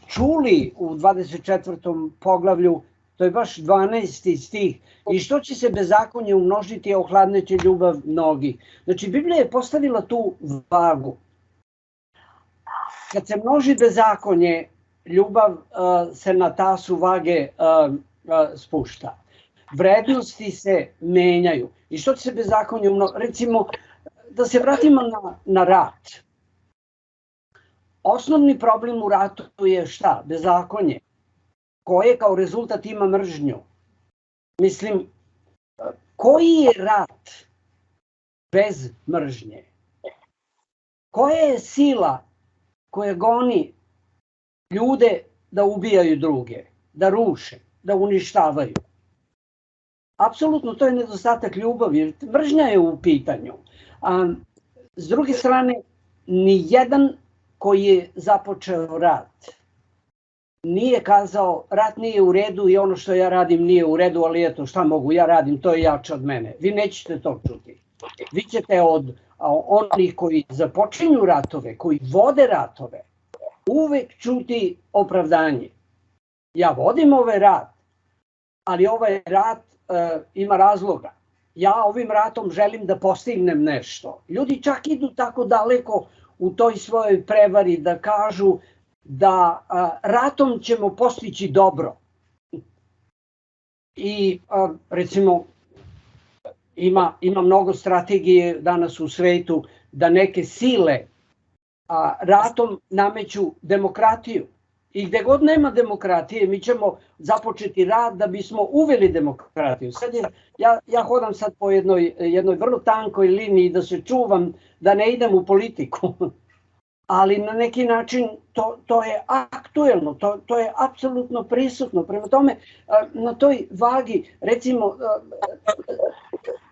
čuli u 24. poglavlju, to je baš 12. stih, i što će se bezakonje umnožiti, a ohladneće ljubav mnogih. Znači, Biblija je postavila tu vagu. Kad se množi bezakonje, ljubav se na tasu vage spušta. Vrednosti se menjaju. I što će se bezakonje umnožiti? Recimo, da se vratimo na rat. Osnovni problem u ratu je šta? Bezakonje. Koje kao rezultat ima mržnju. Mislim, koji je rat bez mržnje? Koja je sila koja goni ljude da ubijaju druge, da ruše, da uništavaju? Apsolutno to je nedostatak ljubavi, mržnja je u pitanju. S druge strane, ni jedan koji je započeo rat nije kazao rat nije u redu i ono što ja radim nije u redu, ali eto šta mogu ja radim, to je jače od mene. Vi nećete to čuti. Vi ćete od onih koji započinju ratove, koji vode ratove, uvek čuti opravdanje. Ja vodim ovaj rat, ali ovaj rat ima razloga. Ja ovim ratom želim da postignem nešto. Ljudi čak idu tako daleko u toj svojoj prevari da kažu da ratom ćemo postići dobro. I recimo ima mnogo strategije danas u svetu da neke sile ratom nameću demokratiju. I gde god nema demokratije, mi ćemo započeti rad da bismo uveli demokratiju. Ja hodam sad po jednoj vrlo tankoj liniji da se čuvam, da ne idem u politiku. Ali na neki način to je aktuelno, to je apsolutno prisutno. Prema tome, na toj vagi, recimo,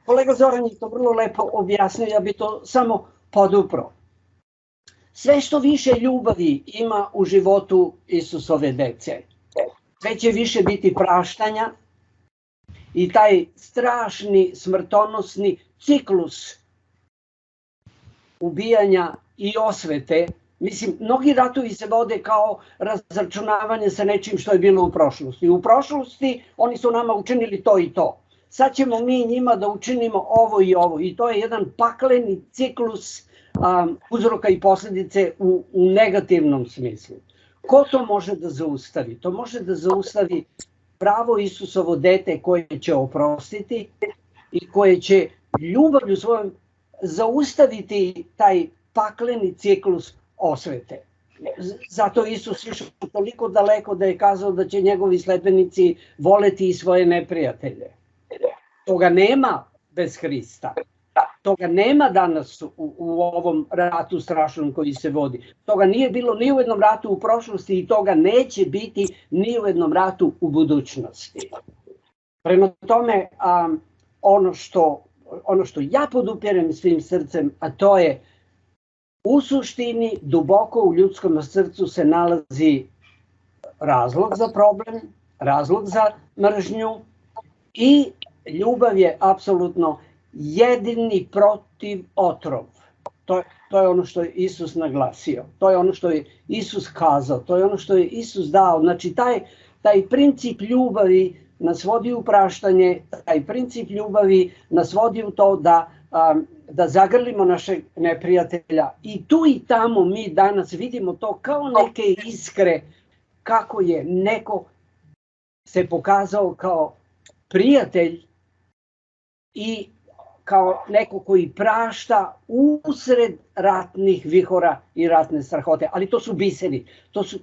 kolega Zoran je to vrlo lepo objasnio, ja bi to samo podupro. Sve što više ljubavi ima u životu Isusove dece, sve će više biti praštanja i taj strašni, smrtonosni ciklus ubijanja i osvete. Mislim, mnogi ratovi se vode kao razračunavanje sa nečim što je bilo u prošlosti. U prošlosti oni su nama učinili to i to. Sad ćemo mi njima da učinimo ovo i ovo. I to je jedan pakleni ciklus uzroka i posljedice u negativnom smislu. Ko to može da zaustavi? To može da zaustavi pravo Isusovo dete koje će oprostiti i koje će ljubavlju svojom zaustaviti taj pakleni ciklus osvete. Zato Isus išao toliko daleko da je kazao da će njegovi sledbenici voleti i svoje neprijatelje. Toga nema bez Hrista. Toga nema danas u ovom ratu strašnom koji se vodi. Toga nije bilo ni u jednom ratu u prošlosti i toga neće biti ni u jednom ratu u budućnosti. Prema tome, ono što ja podupirem svim srcem, a to je u suštini duboko u ljudskom srcu se nalazi razlog za problem, razlog za mržnju i ljubav je apsolutno jedini protiv otrov. To je ono što je Isus naglasio, to je ono što je Isus kazao, to je ono što je Isus dao. Znači taj princip ljubavi nas vodi u praštanje, taj princip ljubavi nas vodi u to da zagrlimo našeg neprijatelja. I tu i tamo mi danas vidimo to kao neke iskre, kako je neko se pokazao kao prijatelj i kao neko koji prašta usred ratnih vihora i ratne strahote. Ali to su biseri, to su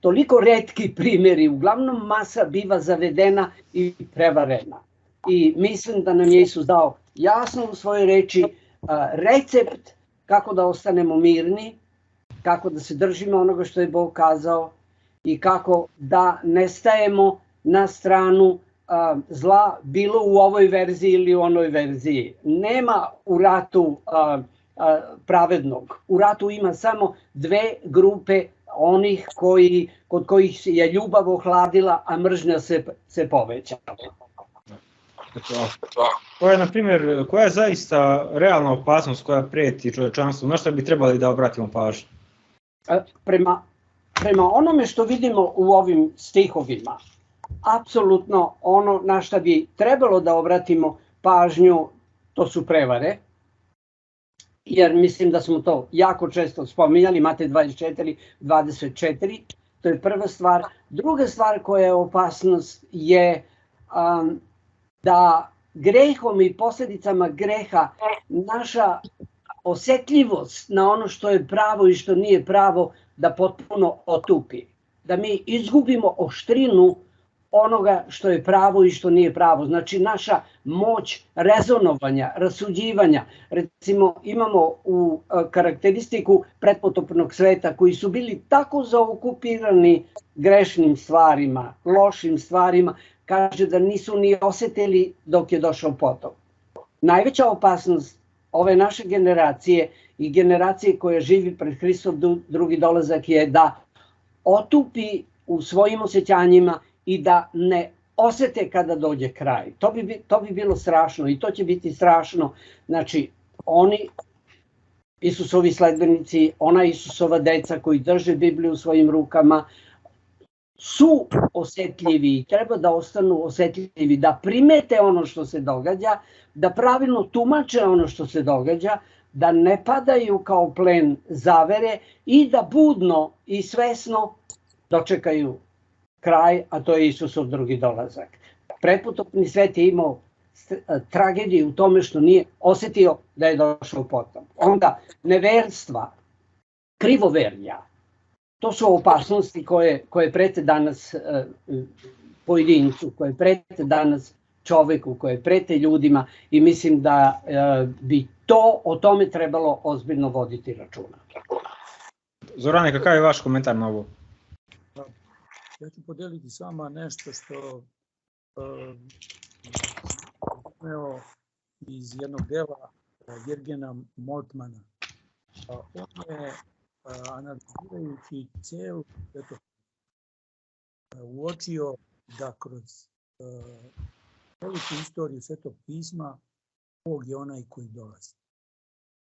toliko retki primjeri, uglavnom masa biva zavedena i prevarena. I mislim da nam je Isus dao jasno u svojoj reči recept kako da ostanemo mirni, kako da se držimo onoga što je Bog kazao i kako da ne stajemo na stranu zla, bilo u ovoj verziji ili u onoj verziji. Nema u ratu pravednog. U ratu ima samo dve grupe onih kod kojih je ljubav ohladila, a mržnja se povećala. Koja je zaista realna opasnost koja prijeti čovječanstvu? Na što bi trebali da obratimo pažnju? Prema onome što vidimo u ovim stihovima, apsolutno ono na što bi trebalo da obratimo pažnju, to su prevare. Jer mislim da smo to jako često spominjali, Matej 24, 24, to je prva stvar. Druga stvar koja je opasnost je da grehom i posljedicama greha naša osjetljivost na ono što je pravo i što nije pravo da potpuno otupi. Da mi izgubimo oštrinu onoga što je pravo i što nije pravo. Znači naša moć rezonovanja, rasuđivanja. Recimo imamo u karakteristiku pretpotopnog sveta koji su bili tako zaokupirani grešnim stvarima, lošim stvarima, kaže da nisu ni osjetili dok je došao potop. Najveća opasnost ove naše generacije i generacije koja živi pred Hristov drugi dolazak je da otupi u svojim osjećanjima i da ne osjete kada dođe kraj. To bi bilo strašno i to će biti strašno. Znači, oni, Isusovi sledbenici, ona Isusova deca koji drže Bibliju u svojim rukama, su osjetljivi i treba da ostanu osjetljivi, da primete ono što se događa, da pravilno tumače ono što se događa, da ne padaju kao plen zavere i da budno i svesno dočekaju kraj, a to je Isusov drugi dolazak. Pretpotopni svet je imao tragediju u tome što nije osjetio da je došao potop. Onda neverstva, krivoverja, to su opasnosti koje prete danas pojedincu, koje prete danas čoveku, koje prete ljudima i mislim da bi o tome trebalo ozbiljno voditi računa. Zorane, kakav je vaš komentar na ovo? Ja ću podeliti s vama nešto što imao iz jednog dela Jürgena Moltmana. On je analizirajući celu uočio da kroz veliku istoriju Svetog pisma Bog je onaj koji dolazi.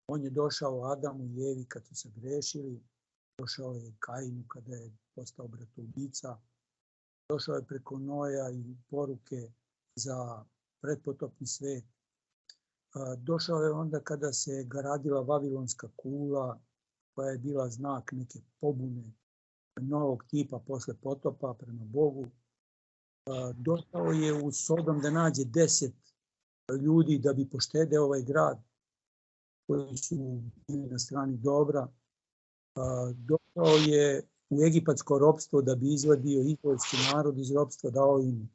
On je došao Adamu i Evi kad su se grešili, došao je Kainu kada je postao bratoubica, došao je preko Noja i poruke za pretpotopni svet. Došao je onda kada se gradila Vavilonska kula, koja je bila znak neke pobune novog tipa posle potopa prema Bogu. Došao je u Sodom da nađe 10 ljudi da bi poštedeo ovaj grad koji su bili na strani dobra. Došao je u egipatsko ropstvo da bi izvadio izraelski narod iz ropstva, dao im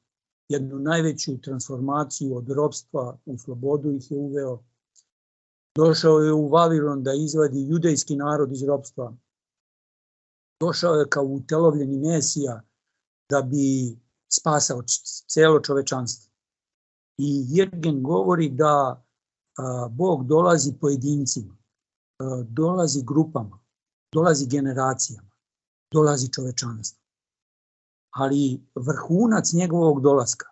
jednu najveću transformaciju od ropstva u slobodu ih je uveo. Došao je u Vavilon da izvadi judejski narod iz ropstva. Došao je kao utelovljeni Mesija da bi spasao celo čovečanstvo. I Jürgen govori da Bog dolazi pojedincima, dolazi grupama, dolazi generacijama, dolazi čovečanstvo. Ali vrhunac njegovog dolaska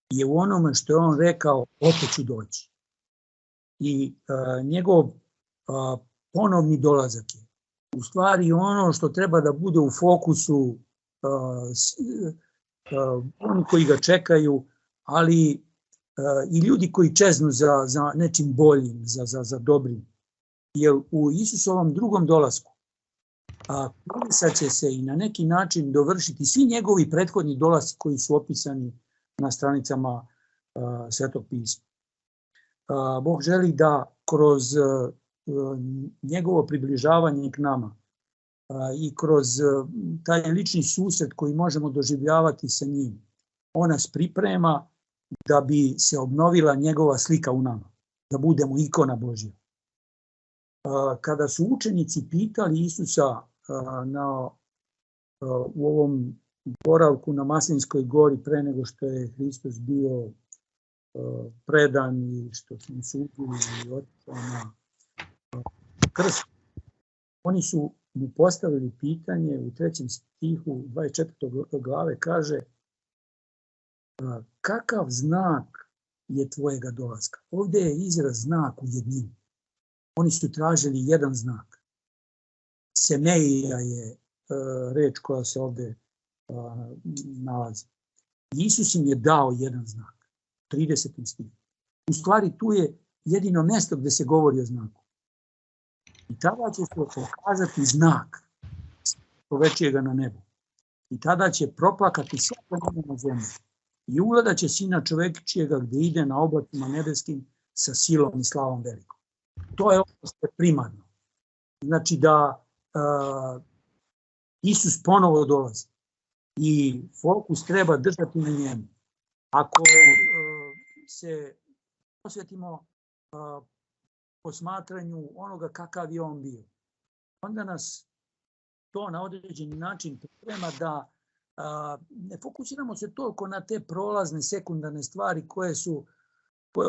je u onome što je on rekao, opet ću doći. I njegov ponovni dolazak je u stvari ono što treba da bude u fokusu oni koji ga čekaju, ali i ljudi koji čeznu za nečim boljim, za dobrim. Jer u Isusovom drugom dolasku propisat će se i na neki način dovršiti svi njegovi prethodni dolasci koji su opisani na stranicama Svetog pisma. Bog želi da kroz njegovo približavanje k nama i kroz taj lični susret koji možemo doživljavati sa njim, on nas priprema da bi se obnovila njegova slika u nama, da budemo ikona Božja. Kada su učenici pitali Isusa u ovom boravku na Maslinskoj gori pre nego što je Hristos bio predan i što su mu sudili i otišao na krst, oni su mu postavili pitanje u 3. stihu 24. glave, kaže: kakav znak je tvojega dolaska? Ovdje je izraz znak u jednini. Oni su tražili jedan znak. Semeija je reč koja se ovdje nalazi. Isus im je dao jedan znak. 30. stih. U stvari tu je jedino mjesto gdje se govori o znaku. I tada će se pokazati znak čovečijega na nebu. I tada će proplakati sve planine na zemlji. I ugledat će Sina čovečijega gdje ide na oblacima nebeskim sa silom i slavom velikom. To je ono što je primarno. Znači da Isus ponovo dolazi i fokus treba držati na njemu. Ako se posvetimo posmatranju onoga kakav je on bio, onda nas to na određeni način priprema da ne fokusiramo se toliko na te prolazne sekundarne stvari koje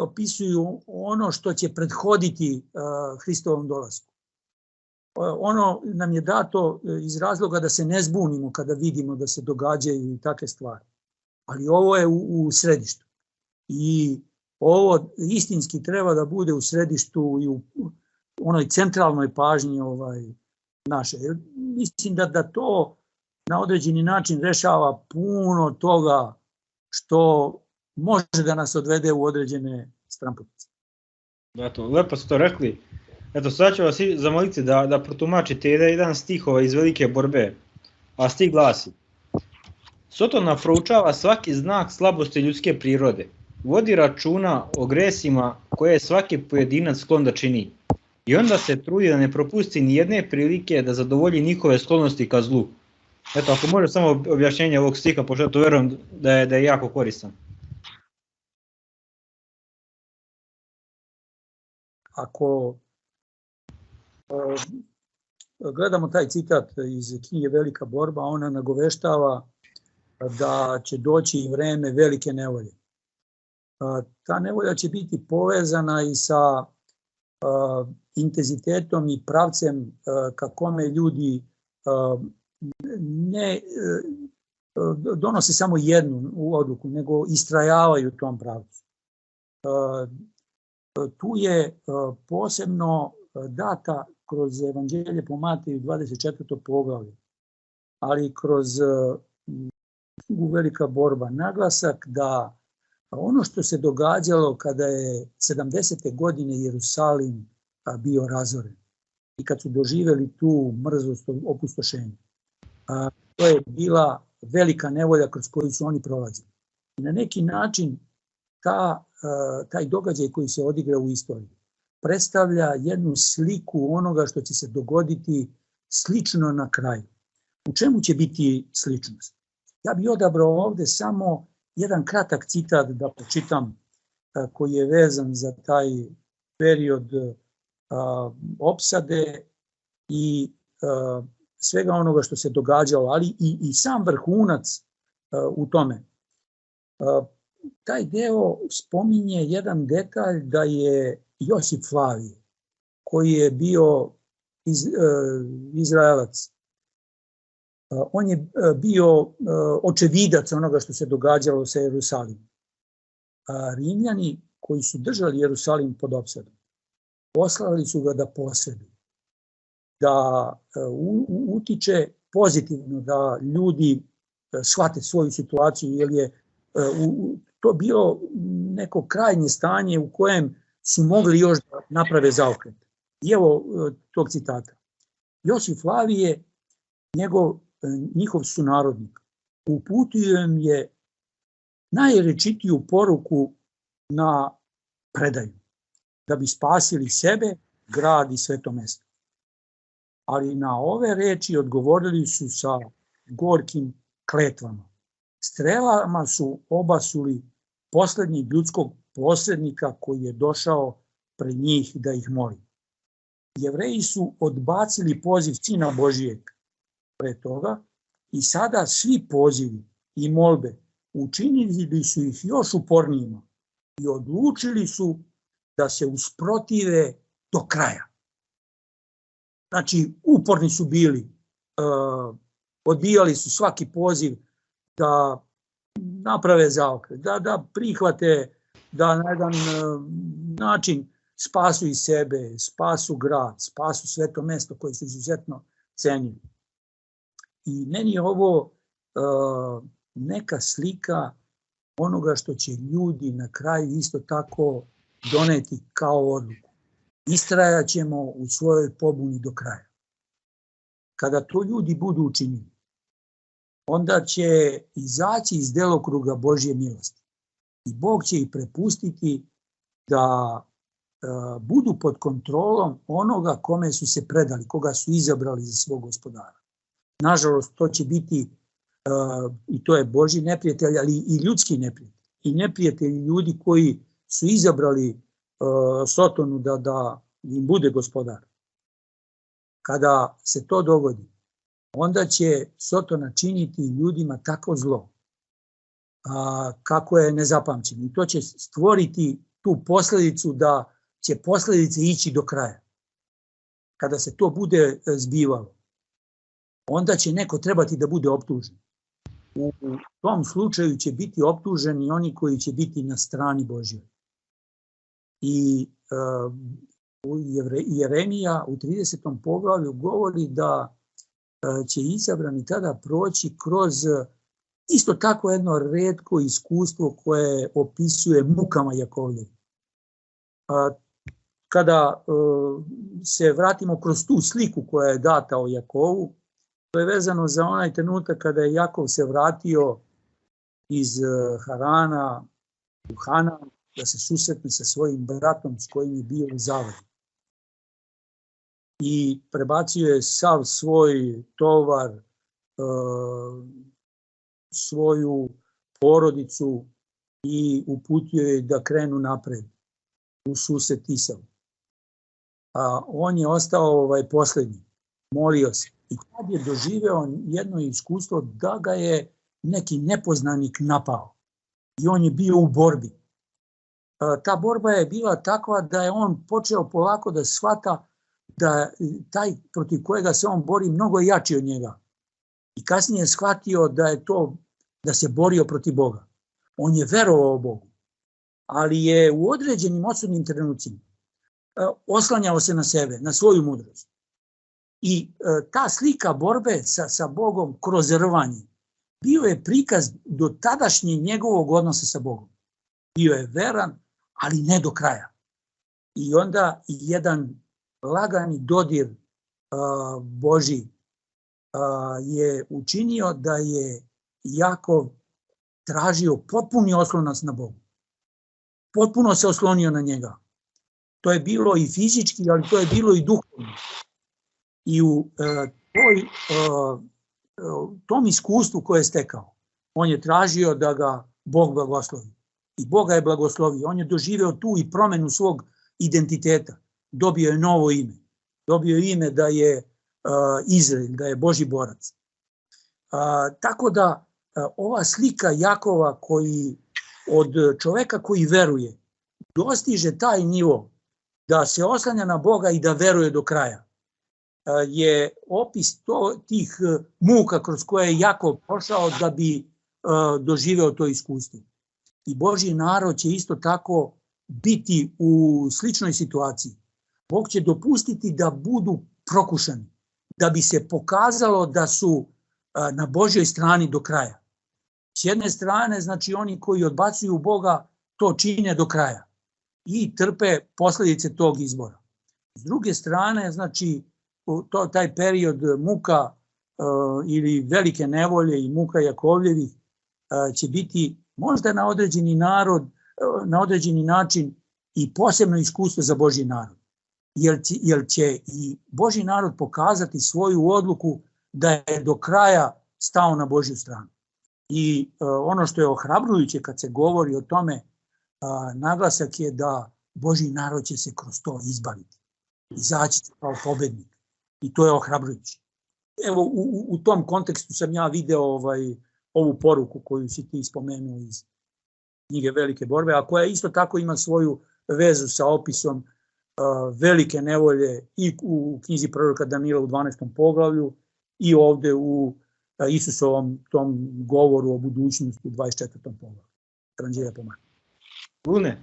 opisuju ono što će prethoditi Hristovom dolasku. Ono nam je dato iz razloga da se ne zbunimo kada vidimo da se događaju i takve stvari. Ali ovo je u središtu. I ovo istinski treba da bude u središtu i u onoj centralnoj pažnji naše. Mislim da to na određeni način rešava puno toga što može da nas odvede u određene stramputice. Eto, lepo ste to rekli. Eto, sad ću vas zamoliti da protumačite jedan stih iz Velike borbe, a stih glasi: Sotona proučava svaki znak slabosti ljudske prirode, vodi računa o gresima koje je svaki pojedinac sklon da čini i onda se trudi da ne propusti ni jedne prilike da zadovolji njihove sklonosti ka zlu. Eto, ako može samo objašnjenje ovog stiha, pošto to verujem da je jako koristan. Ako gledamo taj citat iz knjige Velika borba, ona nagoveštava da će doći i vreme velike nevolje. Ta nevolja će biti povezana i sa intenzitetom i pravcem ka kome ljudi ne donose samo jednu odluku, nego istrajavaju u tom pravcu. Tu je posebno data kroz Evanđelje po Mateju 24. poglavlje, ali kroz knjigu Velika borba naglasak da ono što se događalo kada je 70. godine Jerusalim bio razoren i kad su doživjeli tu mrzost opustošenja. To je bila velika nevolja kroz koju su oni prolazili. I na neki način taj događaj koji se odigra u istoriji predstavlja jednu sliku onoga što će se dogoditi slično na kraju. U čemu će biti sličnost? Ja bih odabrao ovde samo jedan kratak citat da pročitam koji je vezan za taj period opsade i svega onoga što se događalo, ali i sam vrhunac u tome. Taj deo spominje jedan detalj da je Josip Flavije, koji je bio Izraelac. On je bio očevidac onoga što se događalo sa Jerusalimom. Rimljani koji su držali Jerusalim pod opsadom, poslali su ga da posedi, da utiče pozitivno, da ljudi shvate svoju situaciju, jer je to bilo neko krajnje stanje u kojem su mogli još da naprave zaokret. I evo tog citata. Josif Flavije, njihov sunarodnik, uputio im je najrečitiju poruku na predaju, da bi spasili sebe, grad i sveto mesto. Ali na ove reči odgovorili su sa gorkim kletvama. Strelama su obasuli poslednjeg ljudskog posrednika koji je došao pred njih da ih moli. Jevreji su odbacili poziv Sina Božijeg pre toga i sada svi pozivi i molbe učinili su ih još upornijima i odlučili su da se usprotive do kraja. Znači, uporni su bili, odbijali su svaki poziv da naprave zaokret, da prihvate, da na jedan način spasu i sebe, spasu grad, spasu sveto mesto koje su izuzetno cenili. I meni je ovo neka slika onoga što će ljudi na kraju isto tako doneti kao odluku. Istrajat ćemo u svojoj pobuni do kraja. Kada to ljudi budu učinili, onda će izaći iz delokruga Božje milosti. I Bog će ih prepustiti da budu pod kontrolom onoga kome su se predali, koga su izabrali za svog gospodara. Nažalost, to će biti, i to je Božji neprijatelj, ali i ljudski neprijatelj. I neprijatelji ljudi koji su izabrali Sotonu da im bude gospodar. Kada se to dogodi, onda će Sotona činiti ljudima tako zlo kako je nezapamćeno. I to će stvoriti tu posledicu da će posledice ići do kraja. Kada se to bude zbivalo, onda će neko trebati da bude optužen. U tom slučaju će biti optuženi oni koji će biti na strani Božjoj. I Jeremija u 30. poglavlju govori da će izabrani tada proći kroz isto tako jedno retko iskustvo koje opisuje mukama Jakovljevi. Kada se vratimo kroz tu sliku koja je data o Jakovu, to je vezano za onaj trenutak kada je Jakov se vratio iz Harana u Hanan, da se susretne sa svojim bratom s kojim je bio u zavadi. I prebacio je sav svoj tovar, svoju porodicu i uputio je da krenu napred u susret Isavu. A on je ostao poslednji, molio se. I tad je doživeo jedno iskustvo da ga je neki nepoznanik napao. I on je bio u borbi. Ta borba je bila takva da je on počeo polako da shvata da taj protiv kojega se on bori mnogo jači od njega. I kasnije je shvatio da se borio protiv Boga. On je verovao Bogu, ali je u određenim osudnim trenucima oslanjao se na sebe, na svoju mudrost. I ta slika borbe sa Bogom kroz rvanje bio je prikaz do tadašnjeg njegovog odnosa sa Bogom. Bio je veran, ali ne do kraja. I onda jedan lagani dodir Božji je učinio da je Jakov tražio potpuni oslonac na Bogu. Potpuno se oslonio na njega. To je bilo i fizički, ali to je bilo i duhovno. I u tom iskustvu koje je stekao, on je tražio da ga Bog blagoslovi. I Boga je blagoslovio. On je doživeo tu i promenu svog identiteta. Dobio je novo ime. Dobio je ime da je Izrael, da je Božji borac. Tako da ova slika Jakova koji od čoveka koji veruje dostiže taj nivo da se oslanja na Boga i da veruje do kraja, je opis tih muka kroz koje je Jakov prošao da bi doživeo to iskustvo. I Božji narod će isto tako biti u sličnoj situaciji. Bog će dopustiti da budu prokušani, da bi se pokazalo da su na Božjoj strani do kraja. S jedne strane, znači oni koji odbacuju Boga to čine do kraja i trpe posljedice tog izbora. S druge strane, znači taj period muka ili velike nevolje i muka Jakovljevih će biti možda na određeni način i posebno iskustvo za Božji narod. Jer će i Božji narod pokazati svoju odluku da je do kraja stao na Božju stranu. I ono što je ohrabrujuće kad se govori o tome, naglasak je da Božji narod će se kroz to izbaviti. Izaći kao pobednik. I to je ohrabrujuće. Evo, u tom kontekstu sam ja video ovu poruku koju si ti spomenuo iz knjige Velike borbe, a koja isto tako ima svoju vezu sa opisom velike nevolje i u knjizi proroka Danila u 12. poglavlju i ovde u Isusovom tom govoru o budućnosti u 24. poglavlju. Ranđelja pomaže. Lune?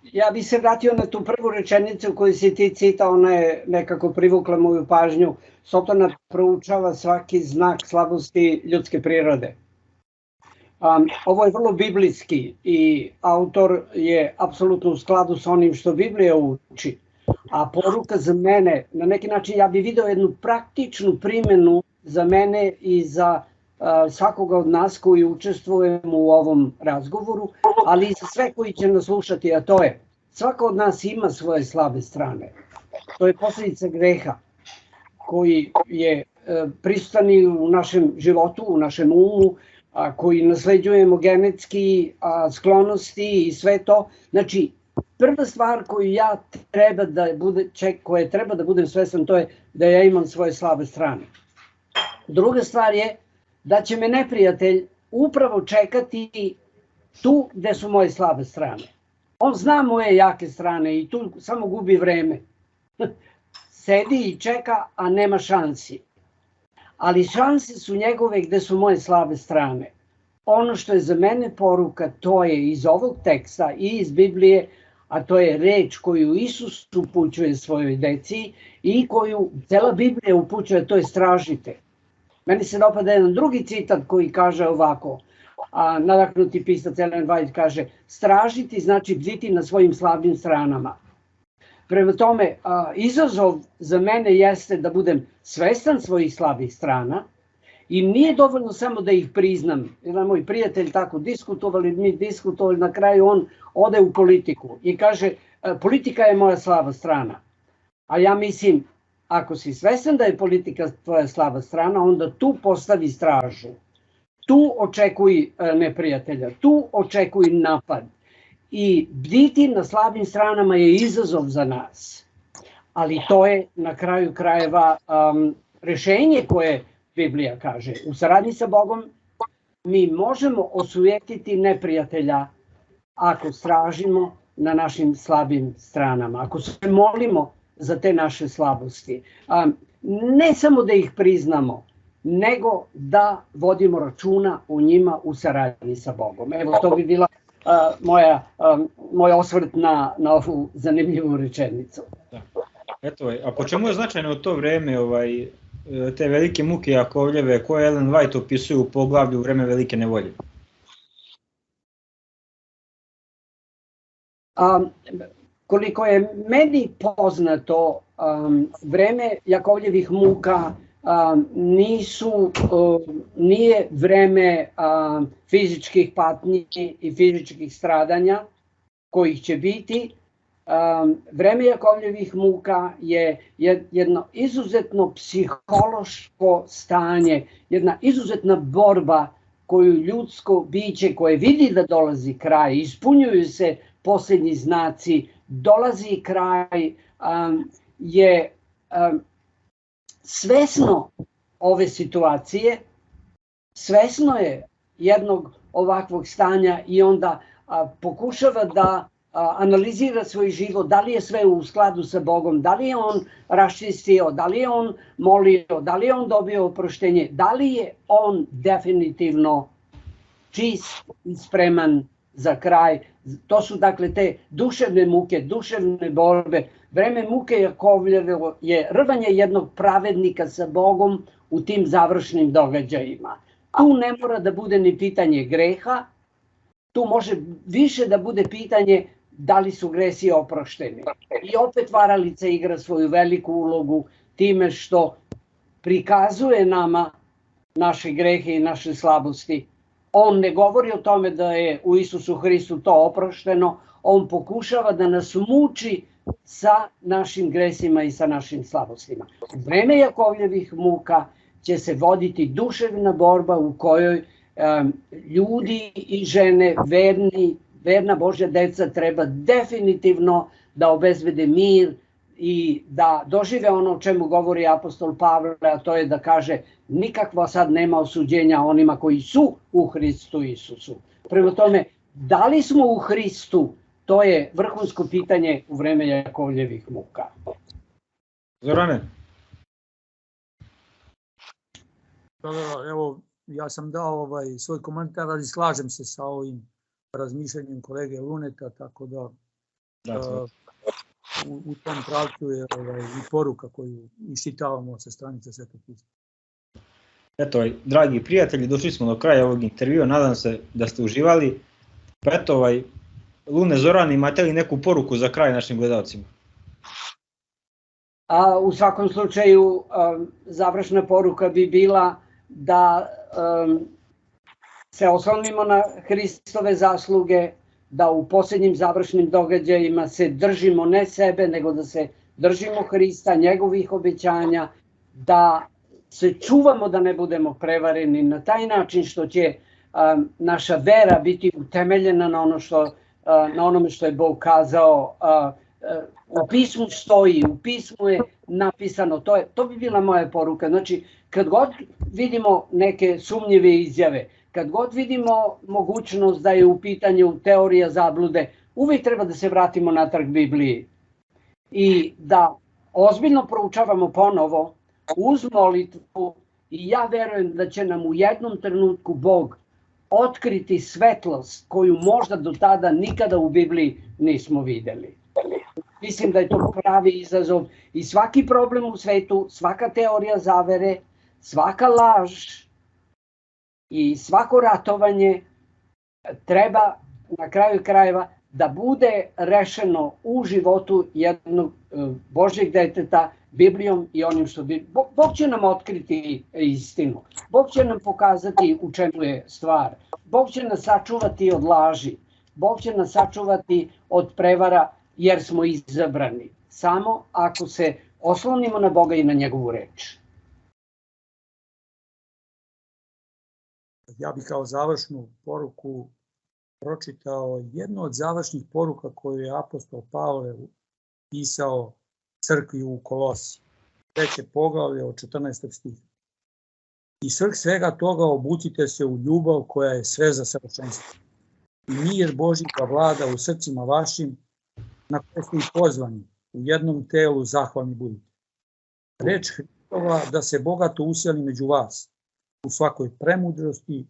Ja bih se vratio na tu prvu rečenicu koju si ti citao, ona je nekako privukla moju pažnju. Sotona proučava svaki znak slabosti ljudske prirode. Ovo je vrlo biblijski i autor je apsolutno u skladu sa onim što Biblija uči. A poruka za mene, na neki način ja bih video jednu praktičnu primjenu za mene i za svakoga od nas koji učestvujemo u ovom razgovoru, ali i za sve koji će nas slušati, a to je, svako od nas ima svoje slabe strane. To je posljedica greha koji je prisutan i u našem životu, u našem umu, koji nasleđujemo genetski, sklonosti i sve to. Znači, prva stvar koju ja treba da budem svestan, to je da ja imam svoje slabe strane. Druga stvar je da će me neprijatelj upravo čekati tu gde su moje slabe strane. On zna moje jake strane i tu samo gubi vreme. Sedi i čeka, a nema šansi. Ali šanse su njegove gde su moje slabe strane. Ono što je za mene poruka, to je iz ovog teksta i iz Biblije, a to je reč koju Isus upućuje svojoj deci i koju cela Biblija upućuje, to je stražite. Meni se dopada jedan drugi citat koji kaže ovako, nadahnuti pisac Ellen White kaže, stražiti znači bditi na svojim slabim stranama. Prema tome, izazov za mene jeste da budem svestan svojih slabih strana i nije dovoljno samo da ih priznam. Jedan moj prijatelj tako diskutovali, na kraju on ode u politiku i kaže, politika je moja slaba strana. A ja mislim, ako si svestan da je politika tvoja slaba strana, onda tu postavi stražu. Tu očekuj neprijatelja, tu očekuj napad. I bditi na slabim stranama je izazov za nas. Ali to je na kraju krajeva rešenje koje Biblija kaže. U saradnji sa Bogom mi možemo osujetiti neprijatelja ako stražimo na našim slabim stranama, ako se molimo za te naše slabosti. Ne samo da ih priznamo, nego da vodimo računa o njima u saradnji sa Bogom. Evo, to bi bila moj osvrt na ovu zanimljivu rečenicu. Da. Eto, a po čemu je značajno u to vreme te velike muke Jakovljeve koje Ellen White opisuje u poglavlju Vreme velike nevolje? Koliko je meni poznato, vreme Jakovljevih muka nije vreme fizičkih patnji i fizičkih stradanja kojih će biti. Vreme Jakovljevih muka je jedno izuzetno psihološko stanje, jedna izuzetna borba koju ljudsko biće koje vidi da dolazi kraj, ispunjuju se posljednji znaci, dolazi kraj, je svesno ove situacije, svesno je jednog ovakvog stanja i onda pokušava da analizira svoj život, da li je sve u skladu sa Bogom, da li je on raščistio, da li je on molio, da li je on dobio oproštenje, da li je on definitivno čist i spreman za kraj. To su dakle te duševne muke, duševne borbe. Vreme muke Jakovljevo je rvanje jednog pravednika sa Bogom u tim završnim događajima. Tu ne mora da bude ni pitanje greha, tu može više da bude pitanje da li su gresi oprošteni. I opet varalica igra svoju veliku ulogu time što prikazuje nama naše grehe i naše slabosti. On ne govori o tome da je u Isusu Hristu to oprošteno, on pokušava da nas muči sa našim gresima i sa našim slabostima. U vreme Jakovljevih muka će se voditi duševna borba u kojoj ljudi i žene, verna Božja deca treba definitivno da obezbede mir i da dožive ono o čemu govori apostol Pavle, a to je da kaže nikakva sad nema osuđenja onima koji su u Hristu Isusu. Prema tome, da li smo u Hristu, to je vrhunsko pitanje u vreme Jakovljevih muka. Zorane? Evo, ja sam dao svoj komentar, ali slažem se sa ovim razmišljanjem kolege Luneta, tako da u tom pravcu je i poruka koju iščitavamo sa stranice Svetog pisma. Eto, dragi prijatelji, došli smo do kraja ovog intervjua, nadam se da ste uživali. Pa eto, Lune, Zoran, imate li neku poruku za kraj našim gledalcima? U svakom slučaju, završna poruka bi bila da se oslonimo na Hristove zasluge, da u posljednjim završnim događajima se držimo ne sebe, nego da se držimo Hrista, njegovih obećanja, da se čuvamo da ne budemo prevareni na taj način što će naša vera biti utemeljena na onome što je Bog kazao. U pismu stoji, u pismu je napisano, to bi bila moja poruka. Znači, kad god vidimo neke sumnjive izjave, kad god vidimo mogućnost da je u pitanju teorija zablude, uvijek treba da se vratimo natrag Bibliji i da ozbiljno proučavamo ponovo uz molitvu i ja verujem da će nam u jednom trenutku Bog otkriti svetlost koju možda do tada nikada u Bibliji nismo videli. Mislim da je to pravi izazov i svaki problem u svetu, svaka teorija zavere, svaka laž i svako ratovanje treba na kraju krajeva da bude rešeno u životu jednog Božjeg deteta Biblijom i onim što bi... Bog će nam otkriti istinu. Bog će nam pokazati u čemu je stvar. Bog će nas sačuvati od laži. Bog će nas sačuvati od prevara jer smo izabrani. Samo ako se oslonimo na Boga i na njegovu reč. Ja bih kao završnu poruku pročitao jednu od završnih poruka koju je apostol Pavle pisao crkvi u Kolosi. 3. poglavlje od 14. stiha. I svrh svega toga obucite se u ljubav koja je sve za savršenstvo. I mir Božji da vlada u srcima vašim, na koje ste i pozvani, u jednom telu zahvalni budite. Reč Hristova da se bogato useli među vas, u svakoj premudrosti,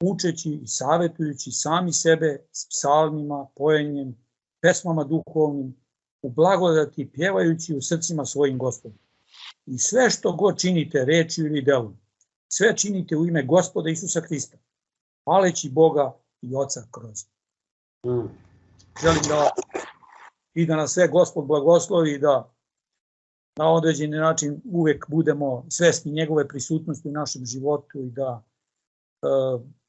učeći i savjetujući sami sebe s psalmima, pojenjem, pesmama duhovnim, u blagodati pjevajući u srcima svojim Gospodu. I sve što god činite rečju ili delom, sve činite u ime Gospoda Isusa Hrista, hvaleći Boga i Oca kroz. Želim da i da nas sve Gospod blagoslovi i da na određeni način uvek budemo svesni njegove prisutnosti u našem životu i da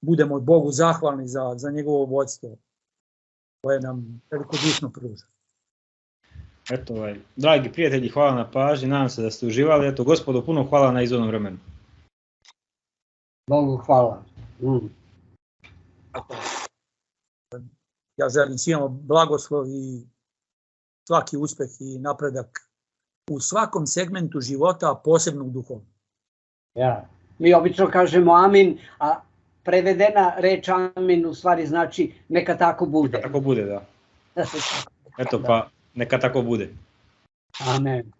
budemo Bogu zahvalni za njegovo vođstvo koje nam velikodušno pruža. Eto, dragi prijatelji, hvala na pažnji, nadam se da ste uživali. Eto, Gospodu, puno hvala na izvornom vremenu. Bogu hvala. Ja želim svima blagoslov i svaki uspeh i napredak u svakom segmentu života, a posebno u duhovnom. Ja. Mi obično kažemo amin, a prevedena reč amin u stvari znači neka tako bude. Neka tako bude, da. Eto, pa neka tako bude. Amen.